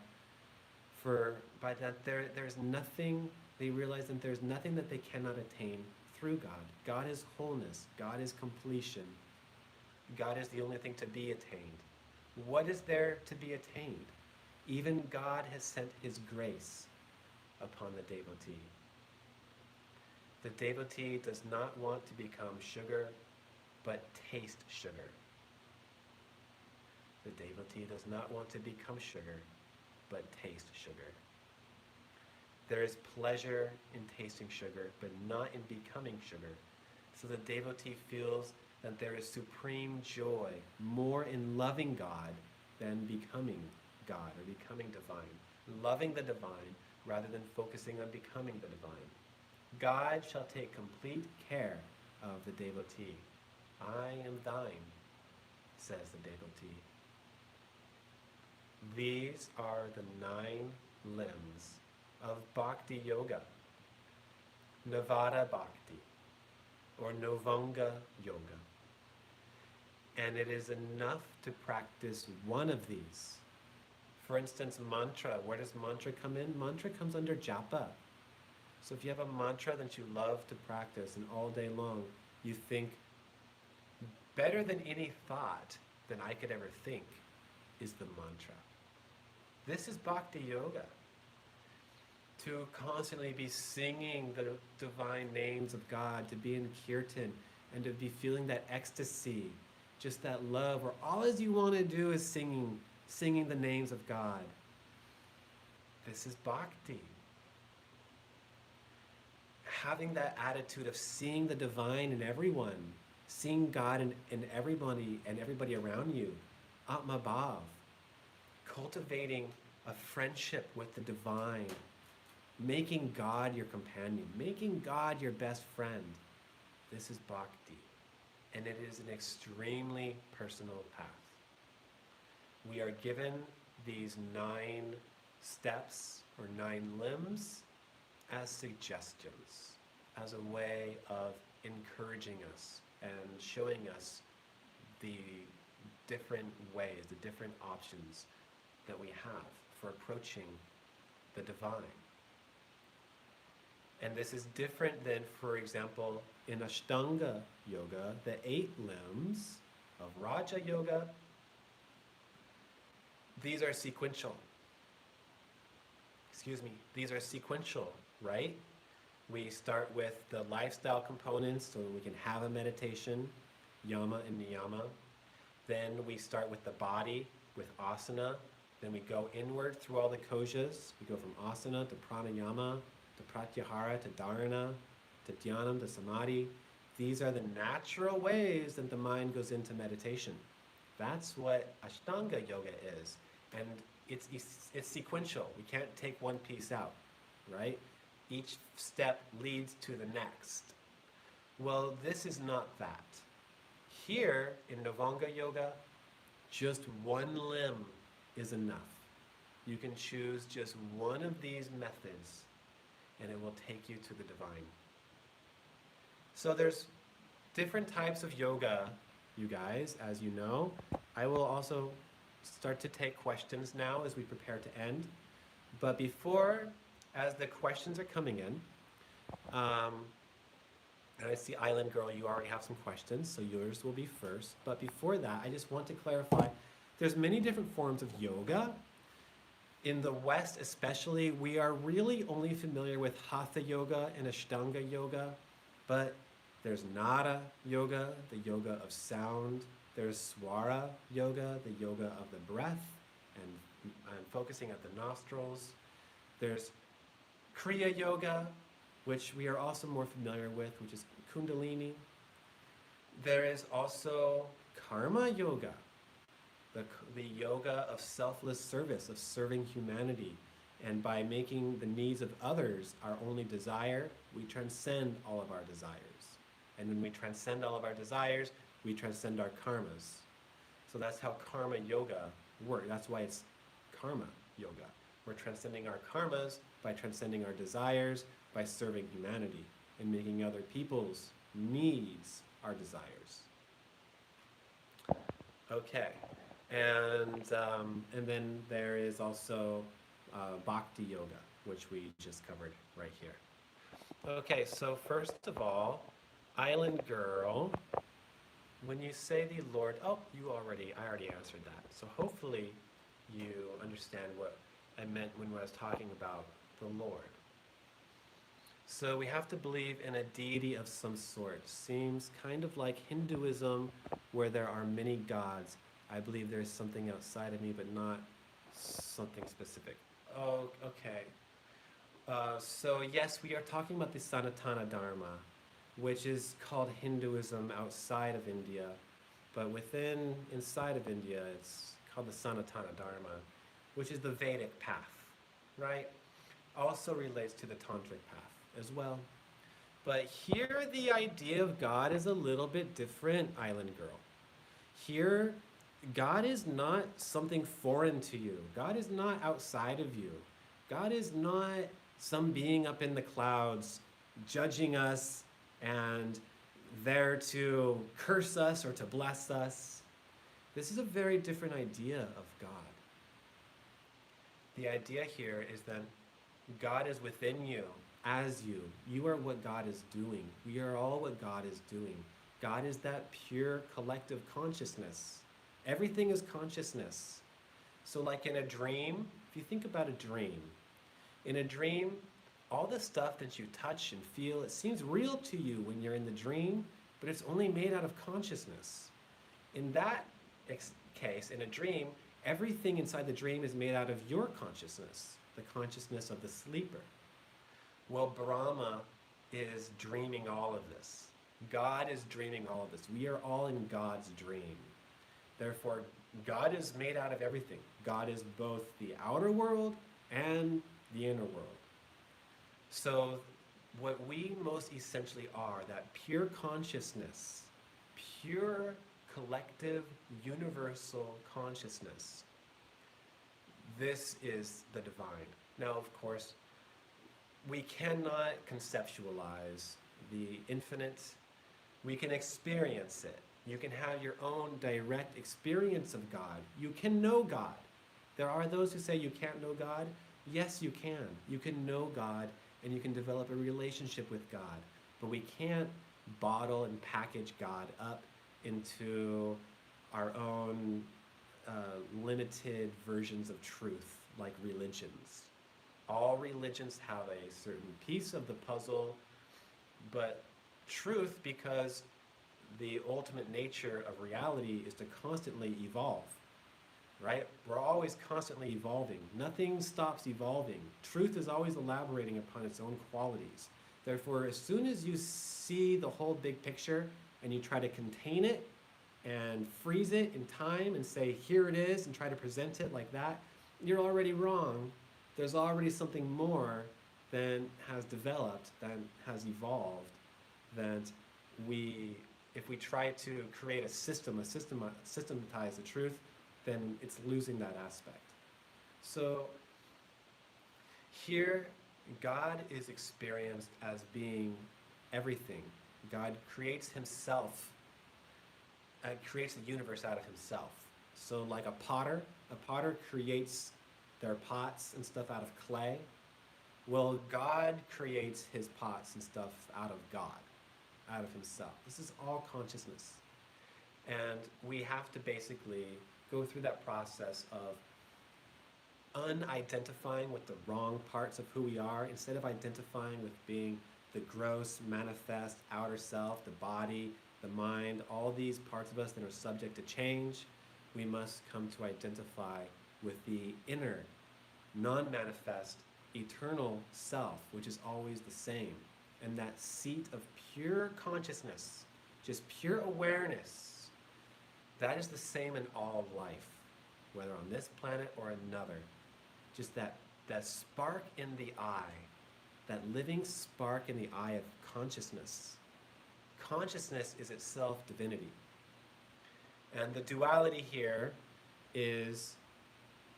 S1: By that there's nothing, they realize that there's nothing that they cannot attain through God. God is wholeness. God is completion. God is the only thing to be attained. What is there to be attained? Even God has sent his grace upon the devotee. The devotee does not want to become sugar, but taste sugar. The devotee does not want to become sugar, but taste sugar. There is pleasure in tasting sugar, but not in becoming sugar. So the devotee feels that there is supreme joy, more in loving God than becoming God or becoming divine, loving the divine rather than focusing on becoming the divine. God shall take complete care of the devotee. I am thine, says the devotee. These are the 9 limbs of Bhakti Yoga, Navada Bhakti, or Novanga Yoga. And it is enough to practice one of these. For instance, mantra. Where does mantra come in? Mantra comes under japa. So if you have a mantra that you love to practice and all day long, you think, better than any thought than I could ever think is the mantra. This is Bhakti Yoga. To constantly be singing the divine names of God, to be in Kirtan, and to be feeling that ecstasy, just that love, where all you want to do is singing the names of God. This is Bhakti. Having that attitude of seeing the divine in everyone, seeing God in everybody and everybody around you, Atma Bhav, cultivating a friendship with the divine, making God your companion, making God your best friend. This is Bhakti, and it is an extremely personal path. We are given these 9 steps or 9 limbs as suggestions, as a way of encouraging us and showing us the different ways, the different options that we have for approaching the divine. And this is different than, for example, in Ashtanga Yoga, the 8 limbs of Raja Yoga. These are sequential. These are sequential, right? We start with the lifestyle components so we can have a meditation, yama and niyama. Then we start with the body, with asana. Then we go inward through all the koshas. We go from asana to pranayama, to pratyahara, to dharana, to dhyanam, to samadhi. These are the natural ways that the mind goes into meditation. That's what Ashtanga Yoga is. And it's sequential. We can't take one piece out, right? Each step leads to the next. Well, this is not that. Here in Novanga Yoga, just one limb is enough. You can choose just one of these methods and it will take you to the divine. So there's different types of yoga, you guys, as you know. I will also start to take questions now as we prepare to end. But before, as the questions are coming in, and I see Island Girl, you already have some questions, so yours will be first. But before that, I just want to clarify, there's many different forms of yoga. In the West especially, we are really only familiar with Hatha Yoga and Ashtanga Yoga, but there's Nada Yoga, the yoga of sound. There's Swara Yoga, the yoga of the breath and focusing at the nostrils. There's Kriya Yoga, which we are also more familiar with, which is Kundalini. There is also Karma Yoga, the yoga of selfless service, of serving humanity. And by making the needs of others our only desire, we transcend all of our desires. And when we transcend all of our desires, we transcend our karmas. So that's how karma yoga works. That's why it's karma yoga. We're transcending our karmas by transcending our desires, by serving humanity and making other people's needs our desires. Okay, and then there is also Bhakti Yoga, which we just covered right here. Okay, so first of all, Island Girl, when you say the Lord, I already answered that. So hopefully you understand what I meant when I was talking about the Lord. So we have to believe in a deity of some sort. Seems kind of like Hinduism, where there are many gods. I believe there's something outside of me, but not something specific. Oh, okay. So yes, we are talking about the Sanatana Dharma, which is called Hinduism outside of India, but inside of India, it's called the Sanatana Dharma. which is the Vedic path, right? Also relates to the tantric path as well. But here the idea of God is a little bit different, Island Girl. Here, God is not something foreign to you. God is not outside of you. God is not some being up in the clouds judging us and there to curse us or to bless us. This is a very different idea of God. The idea here is that God is within you, as you. You are what God is doing. We are all what God is doing. God is that pure collective consciousness. Everything is consciousness. So like in a dream, if you think about a dream, in a dream, all the stuff that you touch and feel, it seems real to you when you're in the dream, but it's only made out of consciousness. In that case, in a dream, everything inside the dream is made out of your consciousness, the consciousness of the sleeper. Well, Brahma is dreaming all of this. God is dreaming all of this. We are all in God's dream. Therefore, God is made out of everything. God is both the outer world and the inner world. So what we most essentially are, that pure consciousness, pure collective universal consciousness, this is the divine. Now, of course, we cannot conceptualize the infinite. We can experience it. You can have your own direct experience of God. You can know God. There are those who say you can't know God. Yes, you can. You can know God and you can develop a relationship with God. But we can't bottle and package God up into our own limited versions of truth like religions. All religions have a certain piece of the puzzle, but truth, because the ultimate nature of reality is to constantly evolve, right? We're always constantly evolving. Nothing stops evolving. Truth is always elaborating upon its own qualities. Therefore, as soon as you see the whole big picture and you try to contain it and freeze it in time and say, here it is, and try to present it like that, you're already wrong. There's already something more than has developed, that has evolved, that if we try to create a systematize the truth, then it's losing that aspect. So here, God is experienced as being everything. God creates himself, creates the universe out of himself. So like a potter creates their pots and stuff out of clay. Well, God creates his pots and stuff out of God, out of himself. This is all consciousness. And we have to basically go through that process of unidentifying with the wrong parts of who we are, instead of identifying with being the gross, manifest, outer self, the body, the mind, all these parts of us that are subject to change. We must come to identify with the inner, non-manifest, eternal self, which is always the same. And that seat of pure consciousness, just pure awareness, that is the same in all life, whether on this planet or another. Just that spark in the eye, that living spark in the eye of consciousness. Consciousness is itself divinity. And the duality here is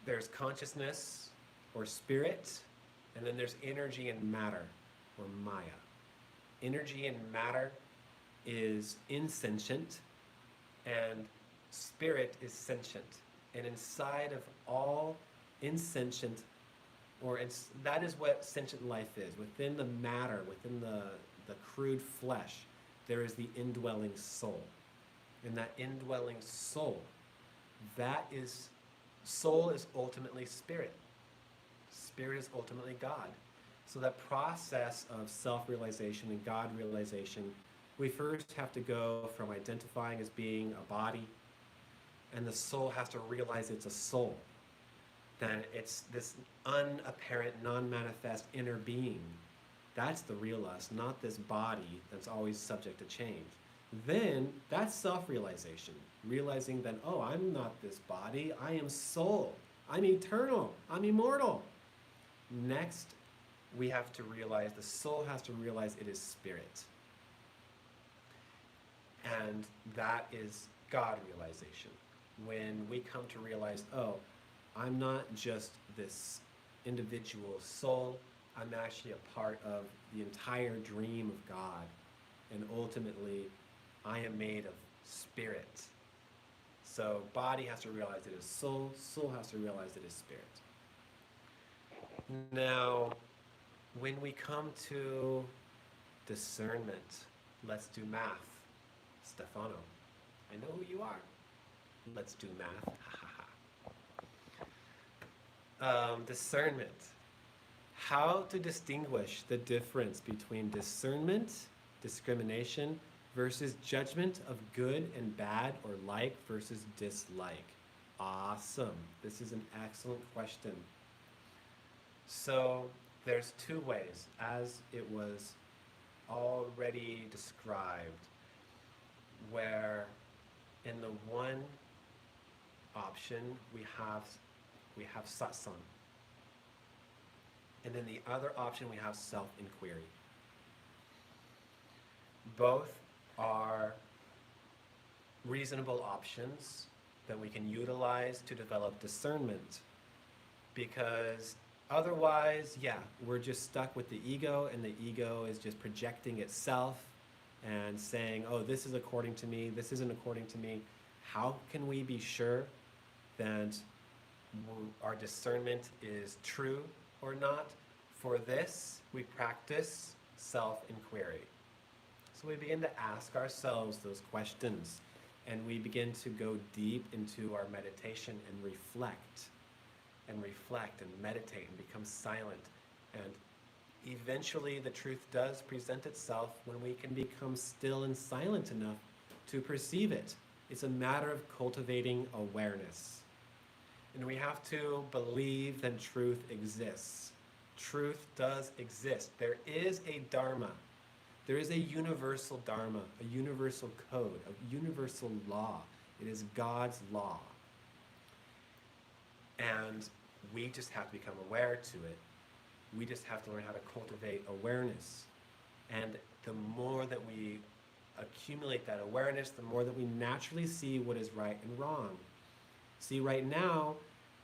S1: there's consciousness or spirit, and then there's energy and matter, or Maya. Energy and matter is insentient, and spirit is sentient. And inside of all insentient, that is what sentient life is. Within the matter, within the crude flesh, there is the indwelling soul. And that indwelling soul, soul is ultimately spirit. Spirit is ultimately God. So that process of self-realization and God realization, we first have to go from identifying as being a body, and the soul has to realize it's a soul. Then it's this unapparent, non-manifest inner being. That's the real us, not this body that's always subject to change. Then that's self-realization, realizing that, oh, I'm not this body, I am soul. I'm eternal. I'm immortal. Next, we have to realize, the soul has to realize it is spirit. And that is God realization. When we come to realize, oh, I'm not just this individual soul, I'm actually a part of the entire dream of God. And ultimately, I am made of spirit. So body has to realize it is soul, soul has to realize it is spirit. Now, when we come to discernment, let's do math. Stefano, I know who you are. Let's do math. Discernment. How to distinguish the difference between discernment, discrimination, versus judgment of good and bad, or like versus dislike. Awesome. This is an excellent question. So there's two ways, as it was already described, where in the one option we have satsang, and in the other option we have self-inquiry. Both are reasonable options that we can utilize to develop discernment, because otherwise, we're just stuck with the ego, and the ego is just projecting itself and saying, oh, this is according to me, this isn't according to me. How can we be sure that our discernment is true or not? For this, we practice self-inquiry. So we begin to ask ourselves those questions, and we begin to go deep into our meditation and reflect and meditate and become silent. And eventually the truth does present itself when we can become still and silent enough to perceive it. It's a matter of cultivating awareness. And we have to believe that truth exists. Truth does exist. There is a dharma. There is a universal dharma, a universal code, a universal law. It is God's law. And we just have to become aware to it. We just have to learn how to cultivate awareness. And the more that we accumulate that awareness, the more that we naturally see what is right and wrong. See, right now,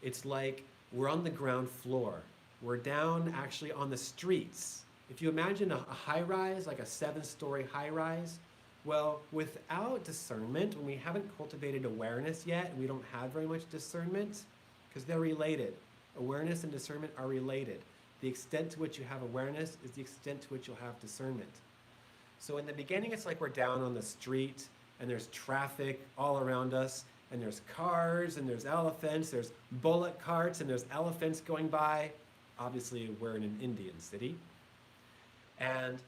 S1: it's like we're on the ground floor. We're down actually on the streets. If you imagine a high-rise, like a 7-story high-rise, well, without discernment, when we haven't cultivated awareness yet, and we don't have very much discernment, because they're related. Awareness and discernment are related. The extent to which you have awareness is the extent to which you'll have discernment. So in the beginning, it's like we're down on the street, and there's traffic all around us, and there's cars, and there's elephants, there's bullock carts, and there's elephants going by. Obviously, we're in an Indian city. And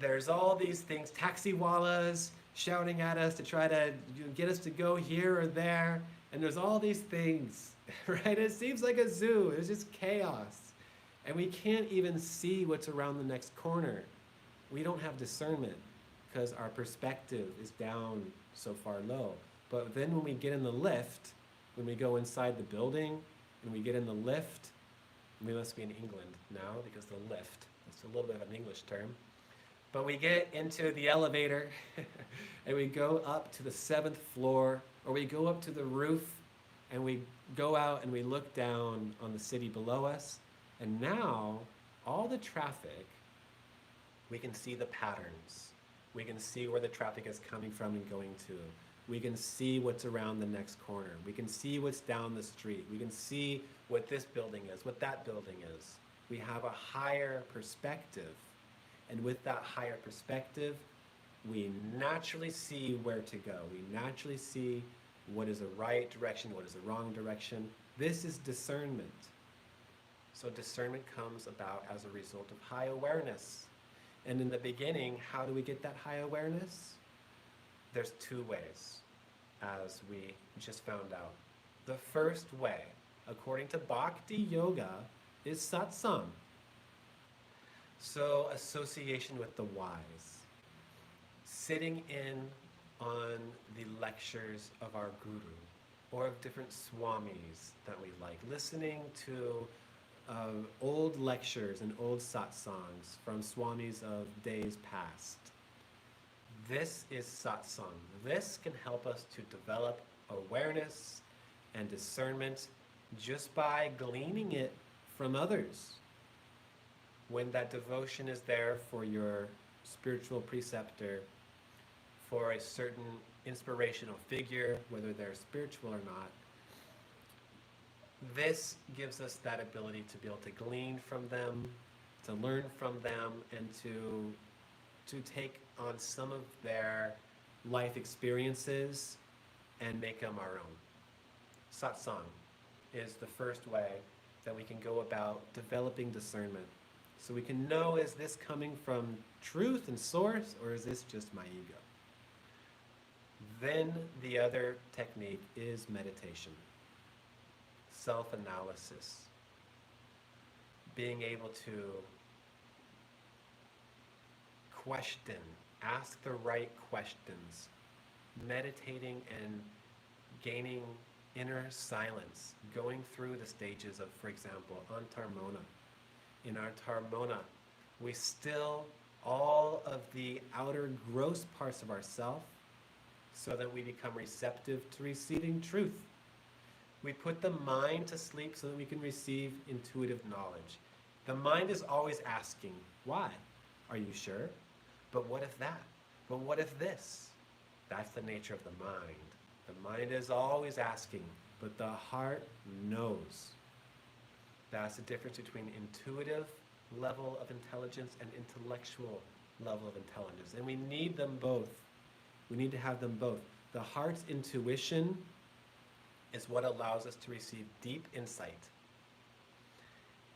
S1: there's all these things, taxiwalas shouting at us to try to get us to go here or there. And there's all these things, right? It seems like a zoo. It's just chaos. And we can't even see what's around the next corner. We don't have discernment because our perspective is down so far low. But then when we get in the lift, when we go inside the building and we get in the lift, we must be in England now because the lift, it's a little bit of an English term. But we get into the elevator and we go up to the 7th floor, or we go up to the roof and we go out and we look down on the city below us. And now all the traffic, we can see the patterns. We can see where the traffic is coming from and going to. We can see what's around the next corner. We can see what's down the street. We can see what this building is, what that building is. We have a higher perspective. And with that higher perspective, we naturally see where to go. We naturally see what is the right direction, what is the wrong direction. This is discernment. So discernment comes about as a result of high awareness. And in the beginning, how do we get that high awareness? There's 2 ways, as we just found out. The first way, according to Bhakti Yoga, is satsang. So association with the wise. Sitting in on the lectures of our guru. or of different swamis that we like, listening to old lectures and old satsangs from swamis of days past. This is satsang. This can help us to develop awareness and discernment just by gleaning it from others. When that devotion is there for your spiritual preceptor, for a certain inspirational figure, whether they're spiritual or not, this gives us that ability to be able to glean from them, to learn from them, and to take on some of their life experiences and make them our own. Satsang is the first way that we can go about developing discernment. So we can know, is this coming from truth and source, or is this just my ego? Then the other technique is meditation, self-analysis, being able to question, ask the right questions, meditating and gaining inner silence, going through the stages of, for example, antarmona. In our tarmona, we still all of the outer gross parts of ourself so that we become receptive to receiving truth. We put the mind to sleep so that we can receive intuitive knowledge. The mind is always asking, why? Are you sure? But what if that? But what if this? That's the nature of the mind. The mind is always asking, but the heart knows. That's the difference between intuitive level of intelligence and intellectual level of intelligence. And we need them both. We need to have them both. The heart's intuition is what allows us to receive deep insight.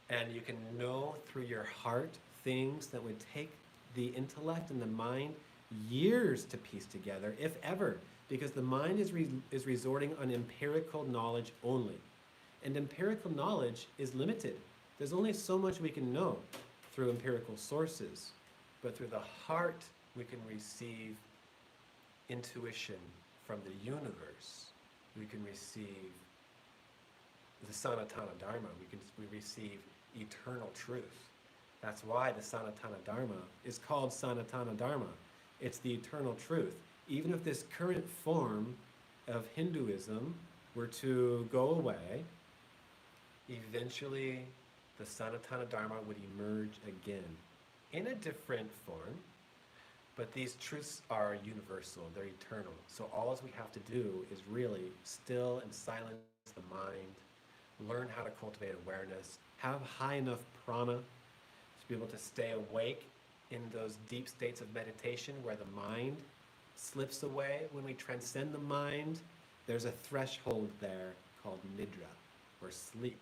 S1: And you can know through your heart things that would take the intellect and the mind years to piece together, if ever, because the mind is resorting on empirical knowledge only. And empirical knowledge is limited. There's only so much we can know through empirical sources. But through the heart, we can receive intuition from the universe. We can receive the Sanatana Dharma. We receive eternal truth. That's why the Sanatana Dharma is called Sanatana Dharma. It's the eternal truth. Even if this current form of Hinduism were to go away, eventually the Sanatana Dharma would emerge again in a different form, but these truths are universal, they're eternal. So all we have to do is really still and silence the mind, learn how to cultivate awareness, have high enough prana to be able to stay awake in those deep states of meditation where the mind slips away. When we transcend the mind, there's a threshold there called nidra, or sleep.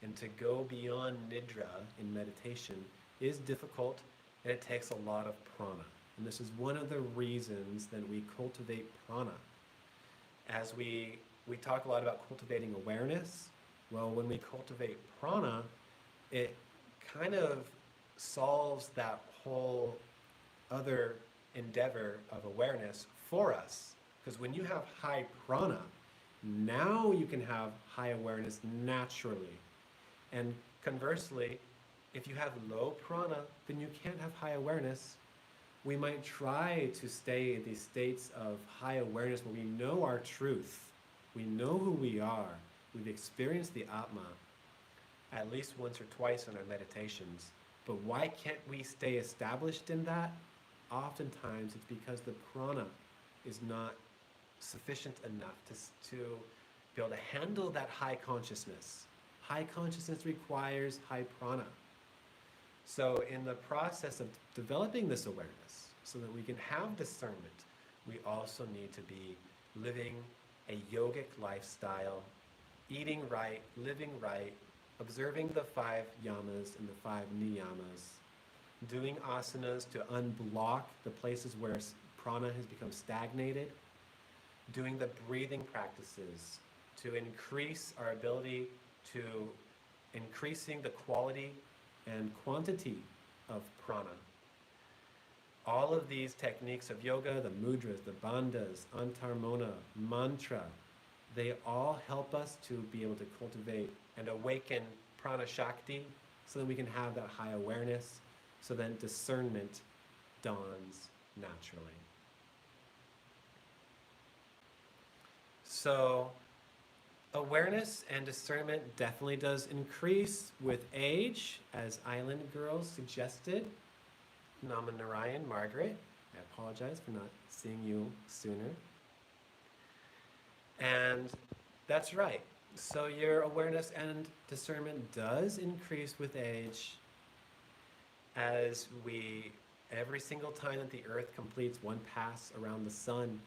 S1: And to go beyond nidra in meditation is difficult, and it takes a lot of prana. And this is one of the reasons that we cultivate prana. As we talk a lot about cultivating awareness, well, when we cultivate prana, it kind of solves that whole other endeavor of awareness for us. Because when you have high prana, now you can have high awareness naturally. And conversely, if you have low prana, then you can't have high awareness. We might try to stay in these states of high awareness where we know our truth. We know who we are. We've experienced the Atma at least once or twice in our meditations. But why can't we stay established in that? Oftentimes it's because the prana is not sufficient enough to be able to handle that high consciousness. High consciousness requires high prana. So in the process of developing this awareness, so that we can have discernment, we also need to be living a yogic lifestyle, eating right, living right, observing the 5 yamas and the 5 niyamas, doing asanas to unblock the places where prana has become stagnated, doing the breathing practices to increase our ability to increasing the quality and quantity of prana. All of these techniques of yoga, the mudras, the bandhas, antarmona, mantra, they all help us to be able to cultivate and awaken prana shakti so that we can have that high awareness, so then discernment dawns naturally. So awareness and discernment definitely does increase with age, as Island Girls suggested. Nama Narayan, Margaret, I apologize for not seeing you sooner. And that's right. So your awareness and discernment does increase with age, as every single time that the earth completes one pass around the sun,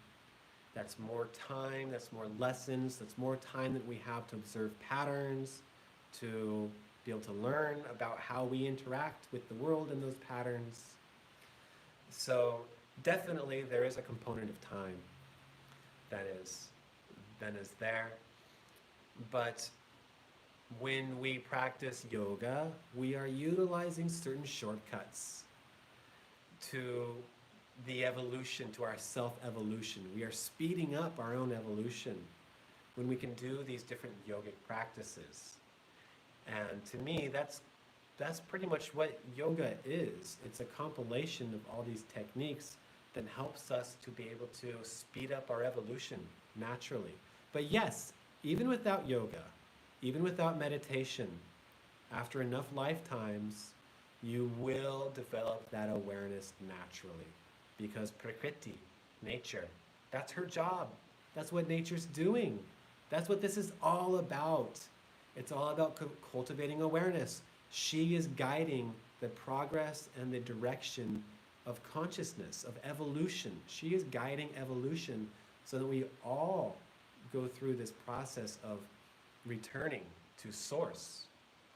S1: that's more time, that's more lessons, that's more time that we have to observe patterns, to be able to learn about how we interact with the world in those patterns. So definitely there is a component of time that is there. But when we practice yoga, we are utilizing certain shortcuts to the evolution, to our self-evolution. We are speeding up our own evolution when we can do these different yogic practices. And to me, that's pretty much what yoga is. It's a compilation of all these techniques that helps us to be able to speed up our evolution naturally. But yes, even without yoga, even without meditation, after enough lifetimes, you will develop that awareness naturally. Because Prakriti, nature, that's her job. That's what nature's doing. That's what this is all about. It's all about cultivating awareness. She is guiding the progress and the direction of consciousness, of evolution. She is guiding evolution so that we all go through this process of returning to source,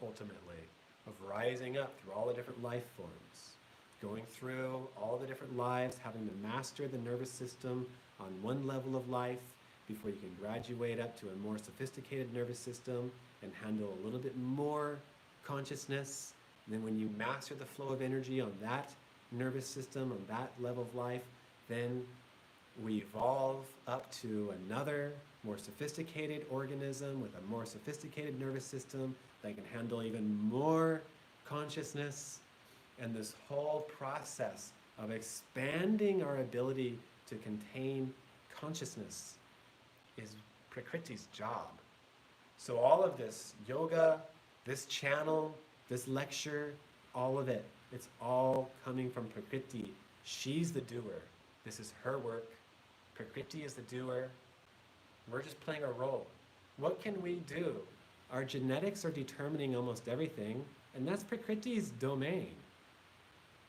S1: ultimately, of rising up through all the different life forms, going through all the different lives, having to master the nervous system on one level of life before you can graduate up to a more sophisticated nervous system and handle a little bit more consciousness. And then when you master the flow of energy on that nervous system, on that level of life, then we evolve up to another more sophisticated organism with a more sophisticated nervous system that can handle even more consciousness. And this whole process of expanding our ability to contain consciousness is Prakriti's job. So all of this yoga, this channel, this lecture, all of it, it's all coming from Prakriti. She's the doer. This is her work. Prakriti is the doer. We're just playing a role. What can we do? Our genetics are determining almost everything, and that's Prakriti's domain.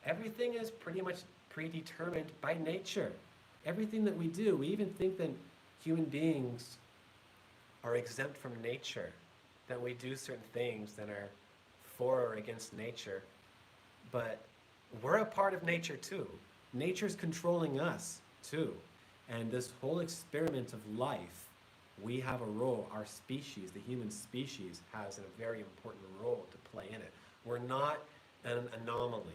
S1: Everything is pretty much predetermined by nature. Everything that we do, we even think that human beings are exempt from nature, that we do certain things that are for or against nature. But we're a part of nature too. Nature's controlling us too. And this whole experiment of life, we have a role. Our species, the human species, has a very important role to play in it. We're not an anomaly.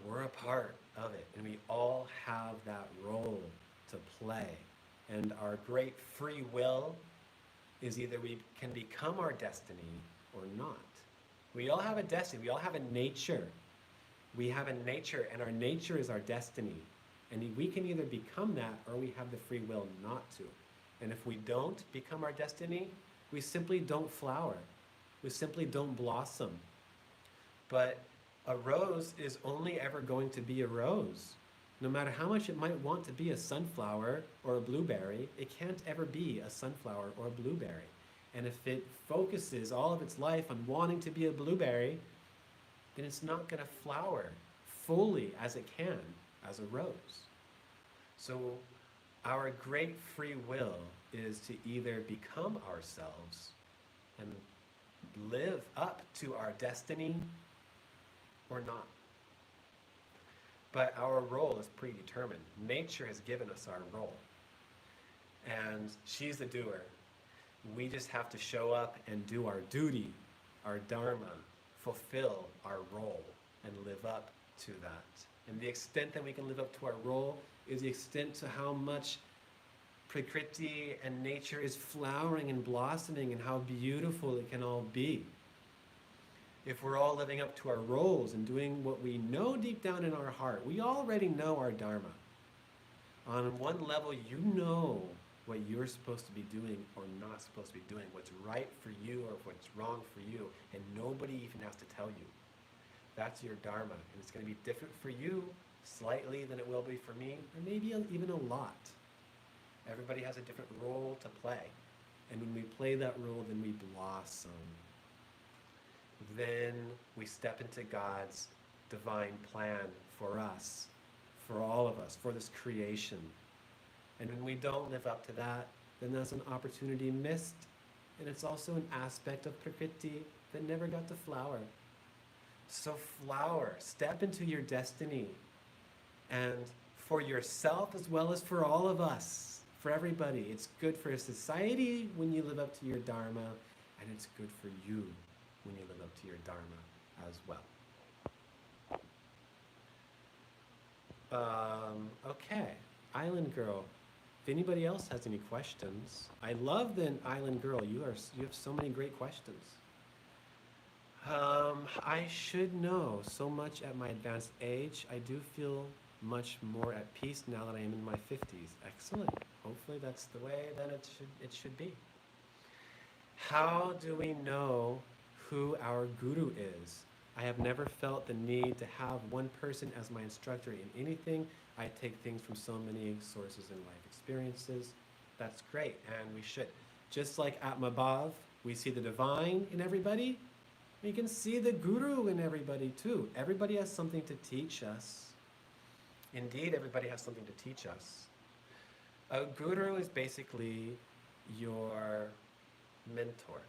S1: We're a part of it, and we all have that role to play. And our great free will is either we can become our destiny or not. We all have a destiny. We all have a nature. We have a nature, and our nature is our destiny. And we can either become that or we have the free will not to. And if we don't become our destiny, we simply don't flower. We simply don't blossom. But a rose is only ever going to be a rose. No matter how much it might want to be a sunflower or a blueberry, it can't ever be a sunflower or a blueberry. And if it focuses all of its life on wanting to be a blueberry, then it's not going to flower fully as it can as a rose. So our great free will is to either become ourselves and live up to our destiny or not. But our role is predetermined. Nature has given us our role. And she's the doer. We just have to show up and do our duty, our dharma, fulfill our role, and live up to that. And the extent that we can live up to our role is the extent to how much Prakriti and nature is flowering and blossoming, and how beautiful it can all be. If we're all living up to our roles and doing what we know deep down in our heart, we already know our Dharma. On one level, you know what you're supposed to be doing or not supposed to be doing, what's right for you or what's wrong for you, and nobody even has to tell you. That's your Dharma, and it's going to be different for you slightly than it will be for me, or maybe even a lot. Everybody has a different role to play, and when we play that role, then we blossom. Then we step into God's divine plan for us, for all of us, for this creation. And when we don't live up to that, then that's an opportunity missed. And it's also an aspect of Prakriti that never got to flower. So flower, step into your destiny. And for yourself as well as for all of us, for everybody. It's good for society when you live up to your Dharma, and it's good for you when you live up to your Dharma as well. Okay, Island Girl. If anybody else has any questions, I love the Island Girl. You have so many great questions. I should know so much at my advanced age. I do feel much more at peace now that I am in my 50s. Excellent. Hopefully that's the way then it should be. How do we know who our guru is? I have never felt the need to have one person as my instructor in anything. I take things from so many sources and life experiences. That's great, and we should. Just like at Atmabhav, we see the divine in everybody. We can see the guru in everybody too. Everybody has something to teach us. Indeed, everybody has something to teach us. A guru is basically your mentor.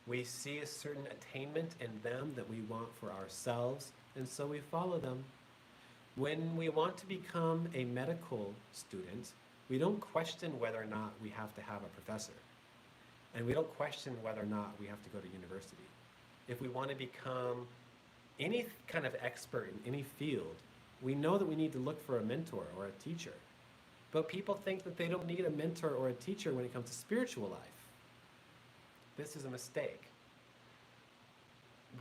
S1: We see a certain attainment in them that we want for ourselves, and so we follow them. When we want to become a medical student, we don't question whether or not we have to have a professor. And we don't question whether or not we have to go to university. If we want to become any kind of expert in any field, we know that we need to look for a mentor or a teacher. But people think that they don't need a mentor or a teacher when it comes to spiritual life. This is a mistake.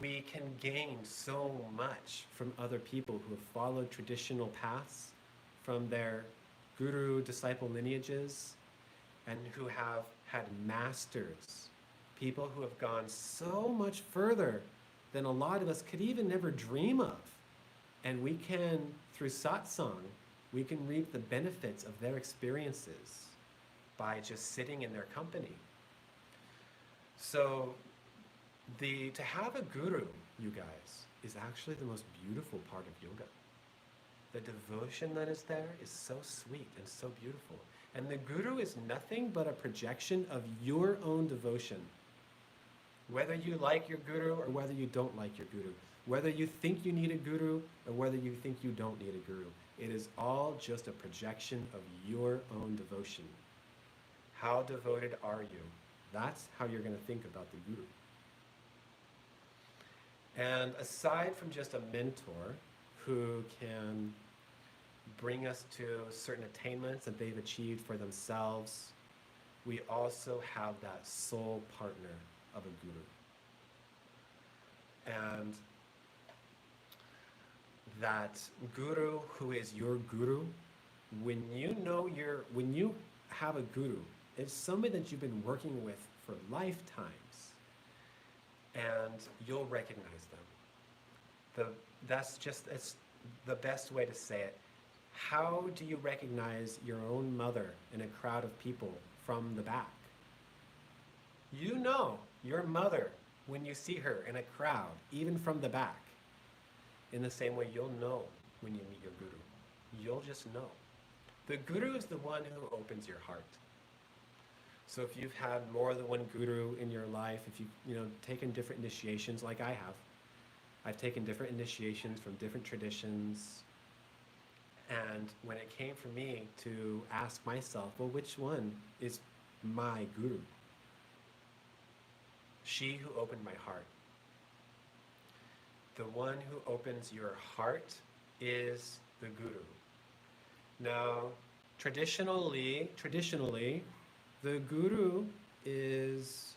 S1: We can gain so much from other people who have followed traditional paths from their guru-disciple lineages and who have had masters, people who have gone so much further than a lot of us could even never dream of. And we can, through satsang, we can reap the benefits of their experiences by just sitting in their company. So to have a guru, you guys, is actually the most beautiful part of yoga. The devotion that is there is so sweet and so beautiful. And the guru is nothing but a projection of your own devotion. Whether you like your guru or whether you don't like your guru, whether you think you need a guru or whether you think you don't need a guru, it is all just a projection of your own devotion. How devoted are you? That's how you're going to think about the guru. And aside from just a mentor who can bring us to certain attainments that they've achieved for themselves, we also have that soul partner of a guru. And that guru who is your guru, when you have a guru, it's somebody that you've been working with for lifetimes, and you'll recognize them. It's the best way to say it. How do you recognize your own mother in a crowd of people from the back? You know your mother when you see her in a crowd, even from the back. In the same way, you'll know when you meet your guru. You'll just know. The guru is the one who opens your heart. So if you've had more than one guru in your life, if you've taken different initiations like I have, I've taken different initiations from different traditions. And when it came for me to ask myself, well, which one is my guru? She who opened my heart. The one who opens your heart is the guru. Now, Traditionally, the guru is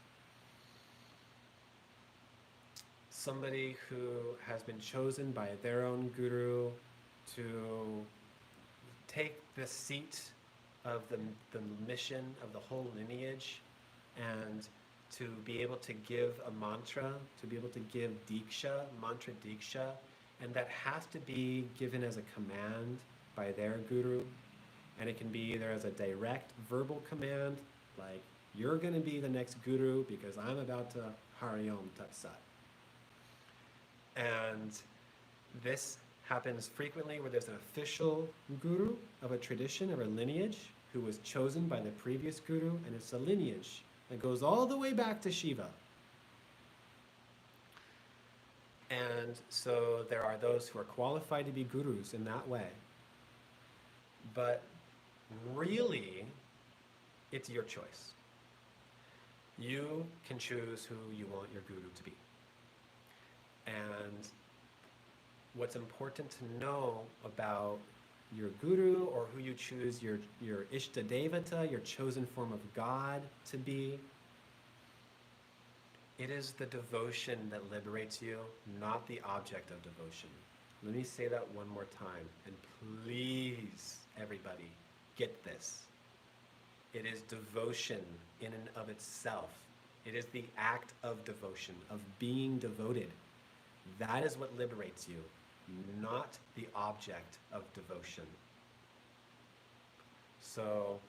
S1: somebody who has been chosen by their own guru to take the seat of the mission of the whole lineage, and to be able to give a mantra, to be able to give diksha, mantra diksha, and that has to be given as a command by their guru. And it can be either as a direct verbal command, like, you're going to be the next guru because I'm about to Hari Om Tat Sat. And this happens frequently where there's an official guru of a tradition or a lineage who was chosen by the previous guru, and it's a lineage that goes all the way back to Shiva. And so there are those who are qualified to be gurus in that way. But really, it's your choice. You can choose who you want your guru to be. And what's important to know about your guru, or who you choose your Ishta Devata, your chosen form of God, to be, it is the devotion that liberates you, not the object of devotion. Let me say that one more time, and please, everybody, get this. It is devotion in and of itself. It is the act of devotion, of being devoted. That is what liberates you, not the object of devotion. So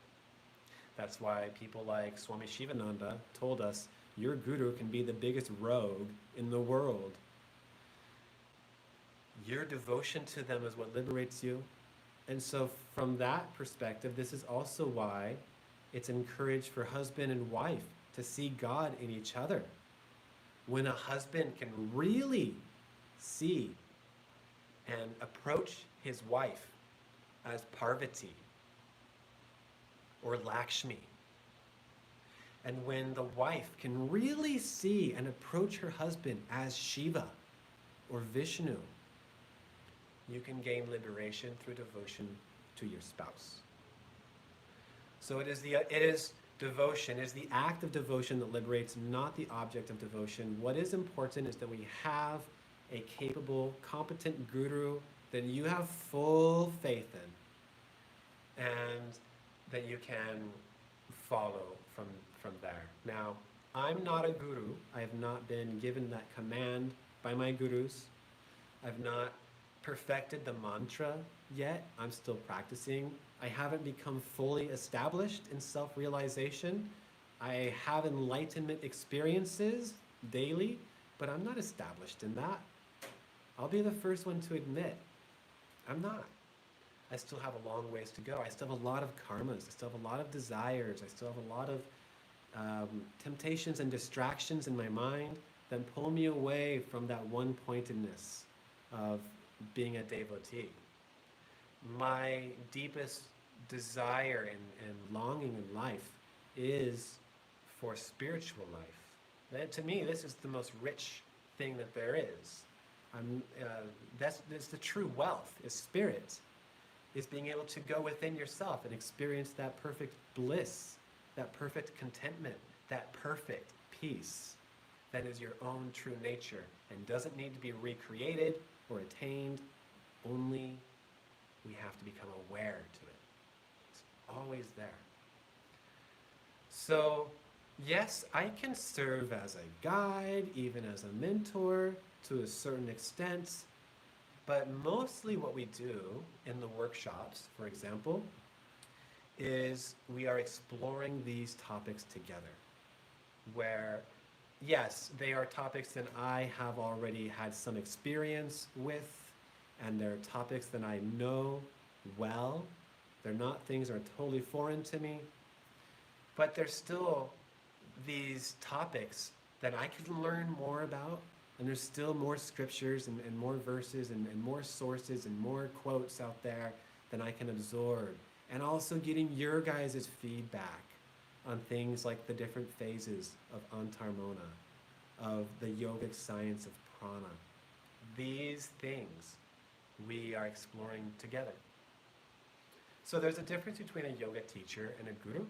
S1: that's why people like Swami Shivananda told us, your guru can be the biggest rogue in the world. Your devotion to them is what liberates you. And so from that perspective, this is also why it's encouraged for husband and wife to see God in each other. When a husband can really see and approach his wife as Parvati or Lakshmi, and when the wife can really see and approach her husband as Shiva or Vishnu, you can gain liberation through devotion to your spouse. So it is devotion, it is the act of devotion that liberates, not the object of devotion. What is important is that we have a capable, competent guru that you have full faith in, and that you can follow from there. Now, I'm not a guru. I have not been given that command by my gurus. I've not perfected the mantra yet. I'm still practicing. I haven't become fully established in self-realization. I have enlightenment experiences daily, but I'm not established in that. I'll be the first one to admit, I'm not. I still have a long ways to go. I still have a lot of karmas. I still have a lot of desires. I still have a lot of temptations and distractions in my mind that pull me away from that one-pointedness of being a devotee. My deepest desire and longing in life is for spiritual life. That, to me, this is the most rich thing that there is. That's the true wealth, is spirit, is being able to go within yourself and experience that perfect bliss, that perfect contentment, that perfect peace that is your own true nature and doesn't need to be recreated or attained. Only we have to become aware to it. It's always there. So, yes, I can serve as a guide, even as a mentor to a certain extent, but mostly what we do in the workshops, for example, is we are exploring these topics together, where, yes, they are topics that I have already had some experience with, and they're topics that I know well. They're not things that are totally foreign to me, but they're still these topics that I can learn more about, and there's still more scriptures and more verses and more sources and more quotes out there that I can absorb. And also getting your guys' feedback on things like the different phases of antarmona, of the yogic science of prana. These things we are exploring together. So there's a difference between a yoga teacher and a guru.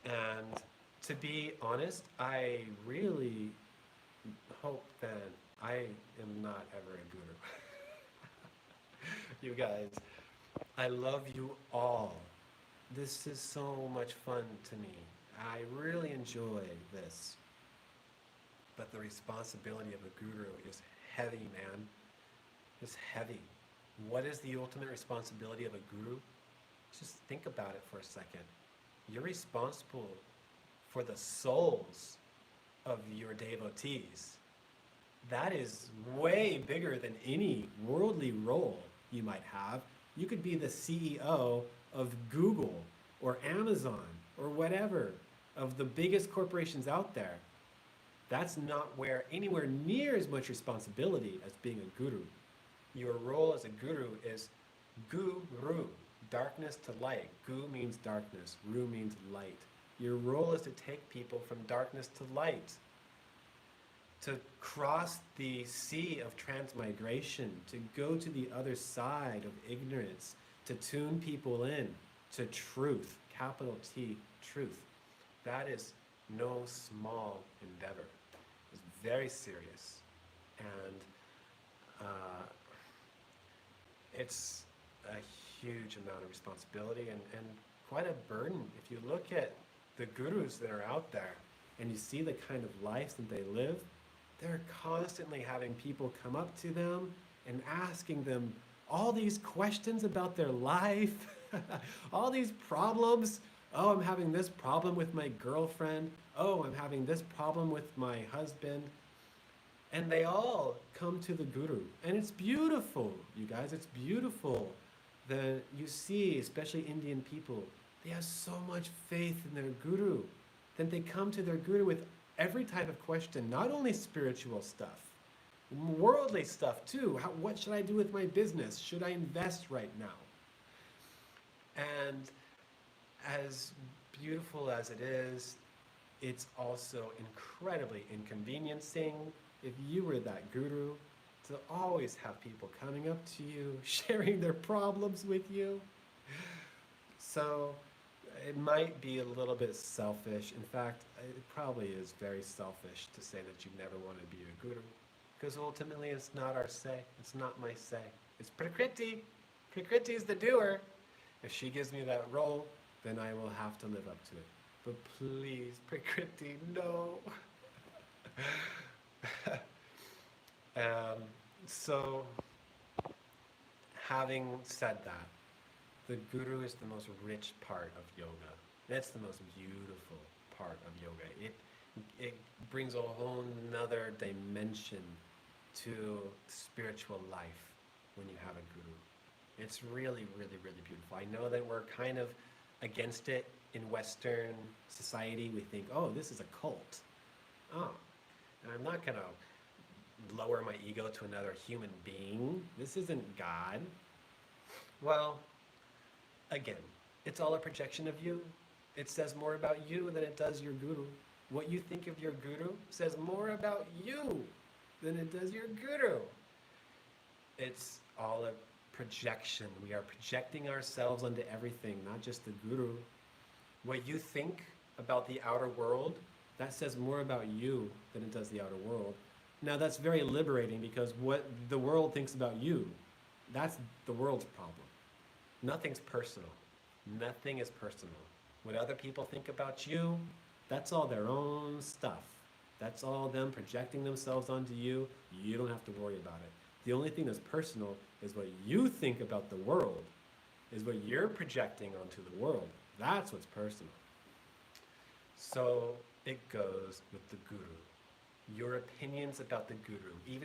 S1: And to be honest, I really hope that I am not ever a guru. You guys, I love you all. This is so much fun to me. I really enjoy this. But the responsibility of a guru is heavy, man. It's heavy. What is the ultimate responsibility of a guru? Just think about it for a second. You're responsible for the souls of your devotees. That is way bigger than any worldly role you might have. You could be the CEO of Google or Amazon or whatever, of the biggest corporations out there. That's not where anywhere near as much responsibility as being a guru. Your role as a guru is guru, darkness to light. Gu means darkness, ru means light. Your role is to take people from darkness to light, to cross the sea of transmigration, to go to the other side of ignorance, to tune people in to truth, capital T, truth. That is no small endeavor. It's very serious. And it's a huge amount of responsibility and quite a burden. If you look at the gurus that are out there and you see the kind of lives that they live, they're constantly having people come up to them and asking them all these questions about their life, all these problems. Oh, I'm having this problem with my girlfriend. Oh, I'm having this problem with my husband. And they all come to the guru. And it's beautiful, you guys. It's beautiful that you see, especially Indian people, they have so much faith in their guru that they come to their guru with every type of question, not only spiritual stuff, worldly stuff too. What should I do with my business? Should I invest right now? And as beautiful as it is, it's also incredibly inconveniencing if you were that guru to always have people coming up to you, sharing their problems with you. So it might be a little bit selfish. In fact, it probably is very selfish to say that you never want to be a guru, because ultimately it's not our say. It's not my say. It's Prakriti. Prakriti is the doer. If she gives me that role, then I will have to live up to it. But please, Prakriti, no. So, having said that, the guru is the most rich part of yoga. That's the most beautiful part of yoga. It brings a whole nother dimension to spiritual life when you have a guru. It's really, really, really beautiful. I know that we're kind of against it in Western society. We think, oh, this is a cult. Oh, and I'm not going to lower my ego to another human being. This isn't God. Well, again, it's all a projection of you. It says more about you than it does your guru. What you think of your guru says more about you than it does your guru. It's all a projection. We are projecting ourselves onto everything, not just the guru. What you think about the outer world, that says more about you than it does the outer world. Now that's very liberating, because what the world thinks about you, that's the world's problem. Nothing's personal. Nothing is personal. What other people think about you, that's all their own stuff. That's all them projecting themselves onto you. You don't have to worry about it. The only thing that's personal is what you think about the world, is what you're projecting onto the world. That's what's personal. So it goes with the guru. Your opinions about the guru, even